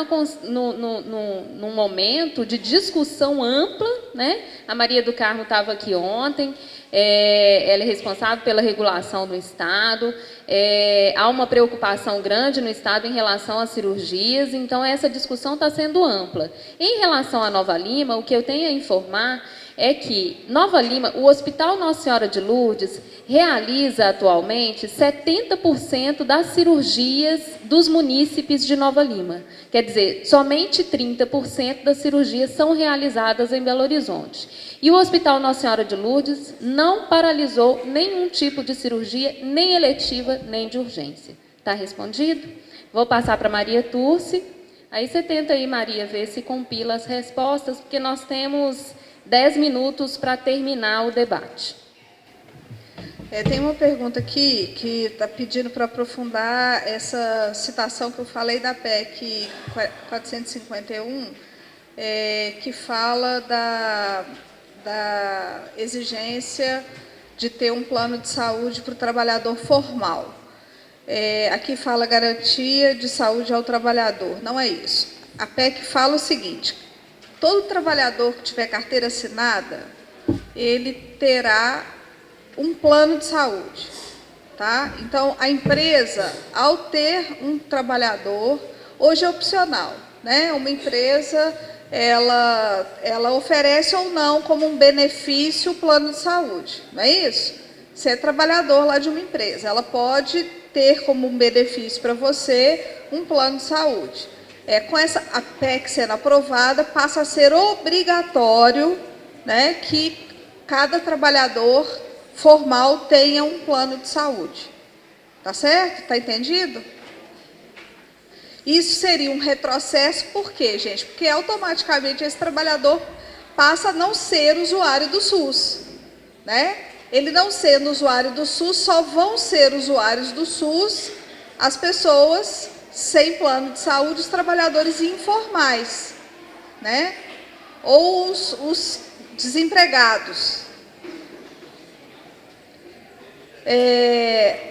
Speaker 2: momento de discussão ampla, né? A Maria do Carmo estava aqui ontem, ela é responsável pela regulação do Estado, há uma preocupação grande no Estado em relação às cirurgias, então essa discussão está sendo ampla. Em relação a Nova Lima, o que eu tenho a informar é que Nova Lima, o Hospital Nossa Senhora de Lourdes, realiza atualmente 70% das cirurgias dos munícipes de Nova Lima. Quer dizer, somente 30% das cirurgias são realizadas em Belo Horizonte. E o Hospital Nossa Senhora de Lourdes não paralisou nenhum tipo de cirurgia, nem eletiva, nem de urgência. Está respondido? Vou passar para Maria Turci. Aí você tenta aí, Maria, ver se compila as respostas, porque nós temos 10 minutos para terminar o debate.
Speaker 3: Tem uma pergunta aqui que está pedindo para aprofundar essa citação que eu falei da PEC 451, que fala da exigência de ter um plano de saúde para o trabalhador formal. Aqui fala garantia de saúde ao trabalhador. Não é isso. A PEC fala o seguinte: todo trabalhador que tiver carteira assinada, ele terá um plano de saúde, tá? Então, a empresa, ao ter um trabalhador, hoje é opcional, né? Uma empresa, ela oferece ou não como um benefício o plano de saúde, não é isso? Você é trabalhador lá de uma empresa, ela pode ter como um benefício para você um plano de saúde. Com a PEC sendo aprovada, passa a ser obrigatório, né, que cada trabalhador formal tenha um plano de saúde. Tá certo? Tá entendido? Isso seria um retrocesso, por quê, gente? Porque automaticamente esse trabalhador passa a não ser usuário do SUS, né? Ele não sendo usuário do SUS, só vão ser usuários do SUS as pessoas sem plano de saúde, os trabalhadores informais, né? Ou os desempregados.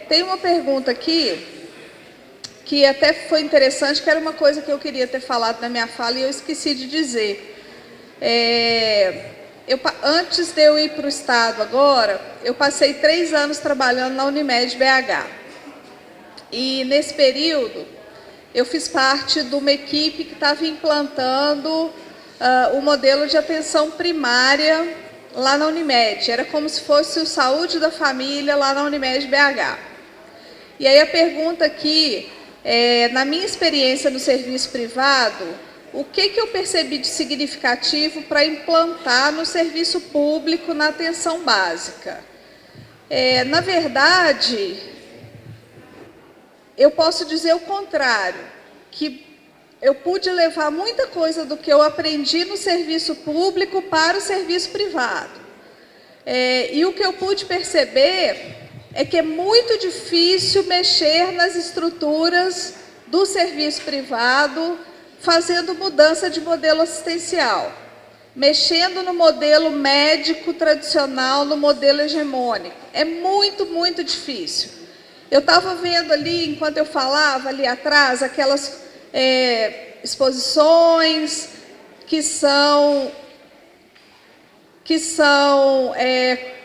Speaker 3: Tem uma pergunta aqui que até foi interessante, que era uma coisa que eu queria ter falado na minha fala e eu esqueci de dizer. Antes de eu ir para o Estado agora, eu passei 3 anos trabalhando na Unimed BH. E nesse período, eu fiz parte de uma equipe que estava implantando o modelo de atenção primária lá na Unimed. Era como se fosse o Saúde da Família lá na Unimed BH. E aí a pergunta aqui, na minha experiência no serviço privado, o que eu percebi de significativo para implantar no serviço público na atenção básica? Na verdade, eu posso dizer o contrário, que eu pude levar muita coisa do que eu aprendi no serviço público para o serviço privado. E o que eu pude perceber é que é muito difícil mexer nas estruturas do serviço privado, fazendo mudança de modelo assistencial, mexendo no modelo médico tradicional, no modelo hegemônico. É muito, muito difícil. Eu estava vendo ali, enquanto eu falava, ali atrás, aquelas exposições que são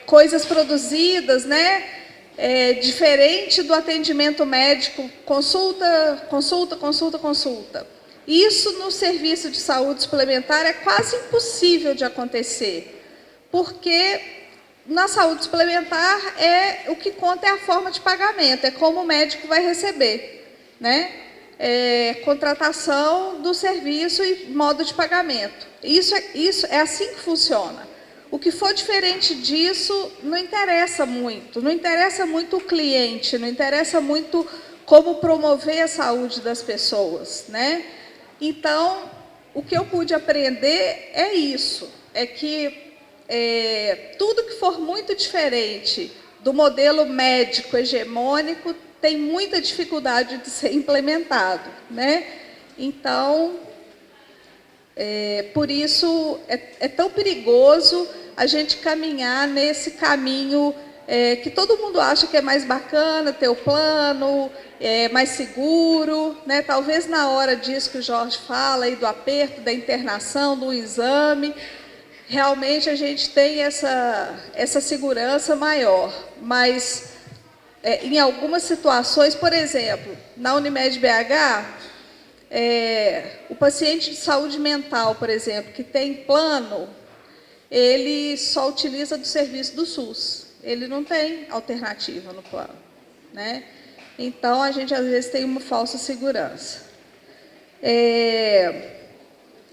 Speaker 3: coisas produzidas, né? Diferente do atendimento médico, consulta, consulta, consulta, consulta. Isso no serviço de saúde suplementar é quase impossível de acontecer, porque na saúde suplementar o que conta é a forma de pagamento, é como o médico vai receber, né? Contratação do serviço e modo de pagamento. Isso é assim que funciona. O que for diferente disso não interessa muito o cliente, não interessa muito como promover a saúde das pessoas, né? Então, o que eu pude aprender é isso, é que tudo que for muito diferente do modelo médico hegemônico tem muita dificuldade de ser implementado, né? Então, por isso é tão perigoso a gente caminhar nesse caminho que todo mundo acha que é mais bacana, ter o plano, mais seguro, né? Talvez na hora disso que o Jorge fala, aí do aperto, da internação, do exame, realmente a gente tem essa segurança maior, mas em algumas situações, por exemplo, na Unimed BH, o paciente de saúde mental, por exemplo, que tem plano, ele só utiliza do serviço do SUS. Ele não tem alternativa no plano, né? Então, a gente, às vezes, tem uma falsa segurança.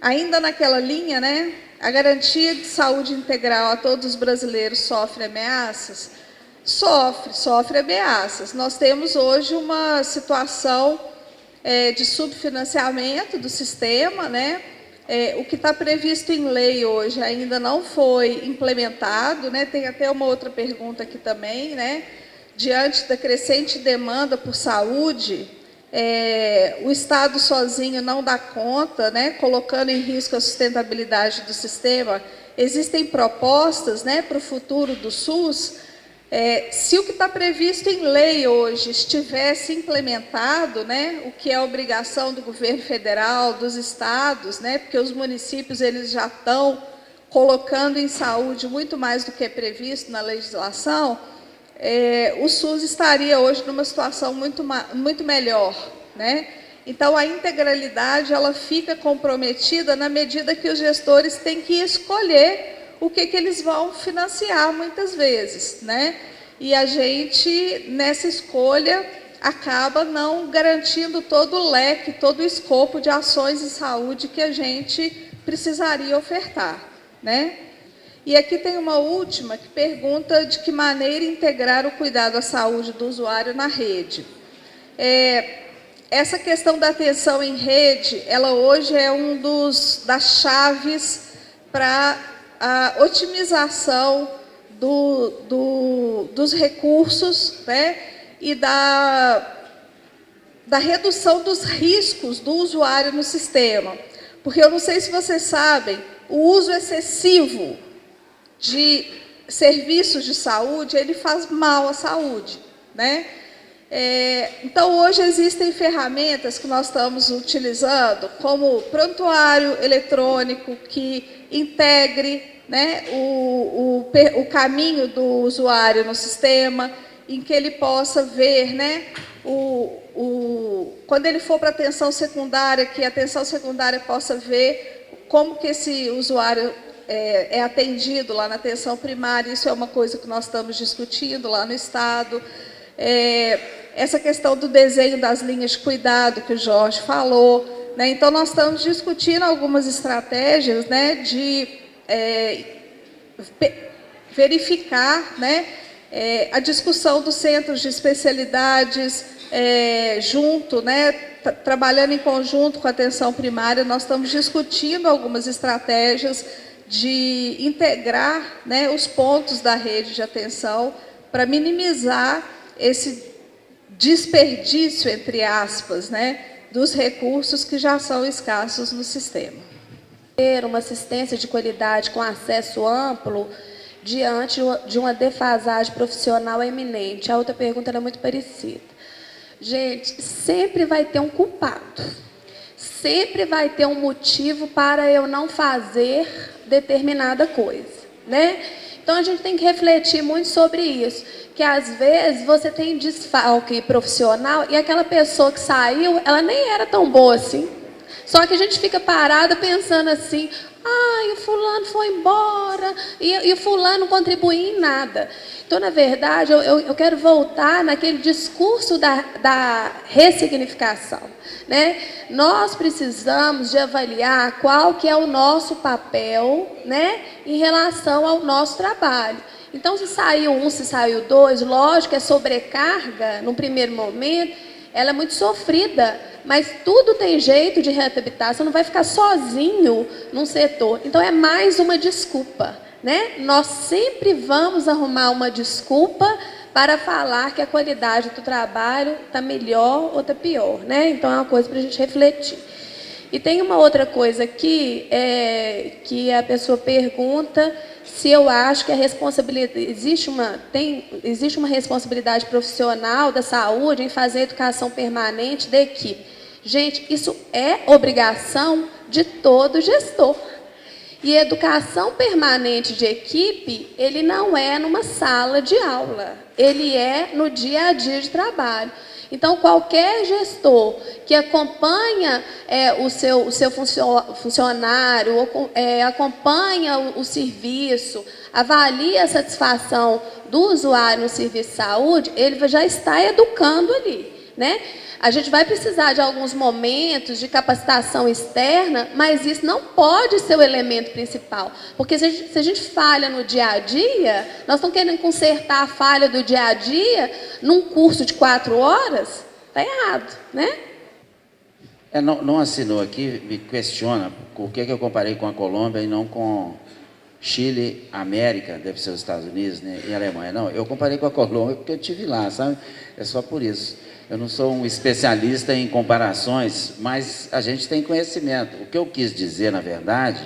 Speaker 3: Ainda naquela linha, né? A garantia de saúde integral a todos os brasileiros sofre ameaças? Sofre ameaças. Nós temos hoje uma situação de subfinanciamento do sistema, né? O que está previsto em lei hoje ainda não foi implementado, né? Tem até uma outra pergunta aqui também, né? Diante da crescente demanda por saúde, o Estado sozinho não dá conta, né? Colocando em risco a sustentabilidade do sistema. Existem propostas, né, para o futuro do SUS. Se o que está previsto em lei hoje estivesse implementado, né, o que é obrigação do governo federal, dos estados, né, porque os municípios eles já estão colocando em saúde muito mais do que é previsto na legislação, o SUS estaria hoje numa situação muito melhor, né? Então, a integralidade ela fica comprometida na medida que os gestores têm que escolher o que eles vão financiar muitas vezes, né? E a gente, nessa escolha, acaba não garantindo todo o leque, todo o escopo de ações em saúde que a gente precisaria ofertar, né? E aqui tem uma última que pergunta de que maneira integrar o cuidado à saúde do usuário na rede. Essa questão da atenção em rede, ela hoje é das chaves para a otimização dos recursos, né, e da redução dos riscos do usuário no sistema. Porque eu não sei se vocês sabem, o uso excessivo de serviços de saúde, ele faz mal à saúde, né? Então, hoje existem ferramentas que nós estamos utilizando, como prontuário eletrônico, que integre, né, o caminho do usuário no sistema, em que ele possa ver, né, quando ele for para a atenção secundária, que a atenção secundária possa ver como que esse usuário é atendido lá na atenção primária. Isso é uma coisa que nós estamos discutindo lá no Estado. Essa questão do desenho das linhas de cuidado que o Jorge falou, né? Então, nós estamos discutindo algumas estratégias, né, de verificar, né, a discussão dos centros de especialidades junto, né, trabalhando em conjunto com a atenção primária. Nós estamos discutindo algumas estratégias de integrar, né, os pontos da rede de atenção para minimizar esse desperdício, entre aspas, né, dos recursos que já são escassos no sistema.
Speaker 4: Ter uma assistência de qualidade com acesso amplo diante de uma defasagem profissional eminente. A outra pergunta era muito parecida. Gente, sempre vai ter um culpado. Sempre vai ter um motivo para eu não fazer determinada coisa, né? Então, a gente tem que refletir muito sobre isso, que às vezes você tem desfalque profissional e aquela pessoa que saiu, ela nem era tão boa assim. Só que a gente fica parada pensando assim, o fulano foi embora e o fulano não contribuiu em nada. Então, na verdade, eu quero voltar naquele discurso da ressignificação, né? Nós precisamos de avaliar qual que é o nosso papel, né, em relação ao nosso trabalho. Então, se saiu um, se saiu dois, lógico, é sobrecarga no primeiro momento, ela é muito sofrida, mas tudo tem jeito de readaptar, você não vai ficar sozinho num setor. Então, é mais uma desculpa, né? Nós sempre vamos arrumar uma desculpa para falar que a qualidade do trabalho está melhor ou está pior, né? Então, é uma coisa para a gente refletir. E tem uma outra coisa aqui, que a pessoa pergunta se eu acho que a responsabilidade, existe uma responsabilidade profissional da saúde em fazer a educação permanente da equipe. Gente, isso é obrigação de todo gestor. E educação permanente de equipe, ele não é numa sala de aula, ele é no dia a dia de trabalho. Então, qualquer gestor que acompanha o seu funcionário, acompanha o serviço, avalia a satisfação do usuário no serviço de saúde, ele já está educando ali, né? A gente vai precisar de alguns momentos de capacitação externa, mas isso não pode ser o elemento principal. Porque se a gente falha no dia a dia, nós estamos querendo consertar a falha do dia a dia num curso de 4 horas, está errado, né?
Speaker 1: Não assinou aqui, me questiona por que eu comparei com a Colômbia e não com Chile, América, deve ser os Estados Unidos, né, e Alemanha. Não, eu comparei com a Colômbia porque eu estive lá, sabe? É só por isso. Eu não sou um especialista em comparações, mas a gente tem conhecimento. O que eu quis dizer, na verdade,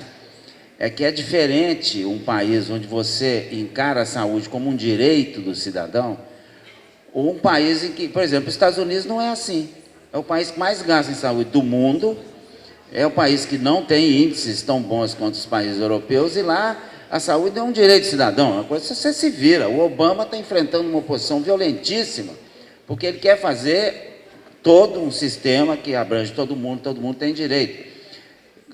Speaker 1: é que é diferente um país onde você encara a saúde como um direito do cidadão, ou um país em que, por exemplo, os Estados Unidos não é assim. É o país que mais gasta em saúde do mundo, é o país que não tem índices tão bons quanto os países europeus, e lá a saúde é um direito do cidadão, uma coisa que você se vira. O Obama está enfrentando uma oposição violentíssima, porque ele quer fazer todo um sistema que abrange todo mundo tem direito.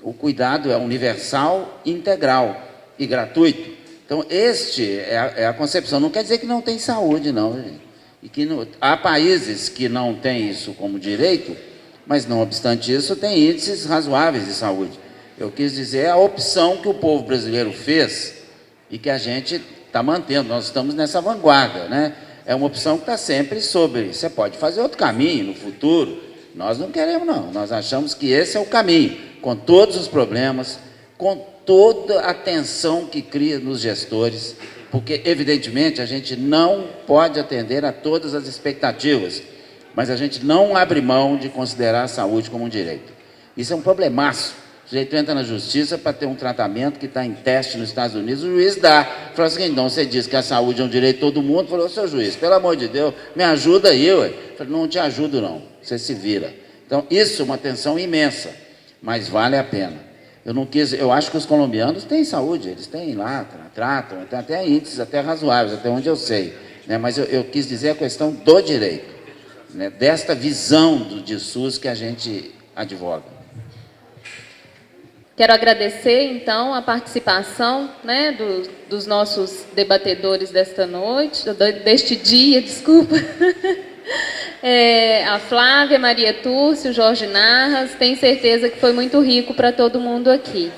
Speaker 1: O cuidado é universal, integral e gratuito. Então, este é a concepção. Não quer dizer que não tem saúde, não, gente. E que há países que não têm isso como direito, mas, não obstante isso, tem índices razoáveis de saúde. Eu quis dizer a opção que o povo brasileiro fez e que a gente está mantendo. Nós estamos nessa vanguarda, né? É uma opção que está sempre sobre. Você pode fazer outro caminho no futuro. Nós não queremos, não. Nós achamos que esse é o caminho, com todos os problemas, com toda a tensão que cria nos gestores, porque, evidentemente, a gente não pode atender a todas as expectativas, mas a gente não abre mão de considerar a saúde como um direito. Isso é um problemaço. O sujeito entra na justiça para ter um tratamento que está em teste nos Estados Unidos, o juiz dá. Fala assim, então, você diz que a saúde é um direito de todo mundo. Falou, seu juiz, pelo amor de Deus, me ajuda aí, ué. Falei, não te ajudo não, você se vira. Então, isso é uma tensão imensa, mas vale a pena. Eu acho que os colombianos têm saúde, eles têm lá, tratam, tem até índices até razoáveis, até onde eu sei. Né? Mas eu quis dizer a questão do direito, né? Desta visão de SUS que a gente advoga.
Speaker 2: Quero agradecer, então, a participação, né, dos nossos debatedores desta noite, deste dia, desculpa. A Flávia, Maria Túrcio, Jorge Narras. Tenho certeza que foi muito rico para todo mundo aqui.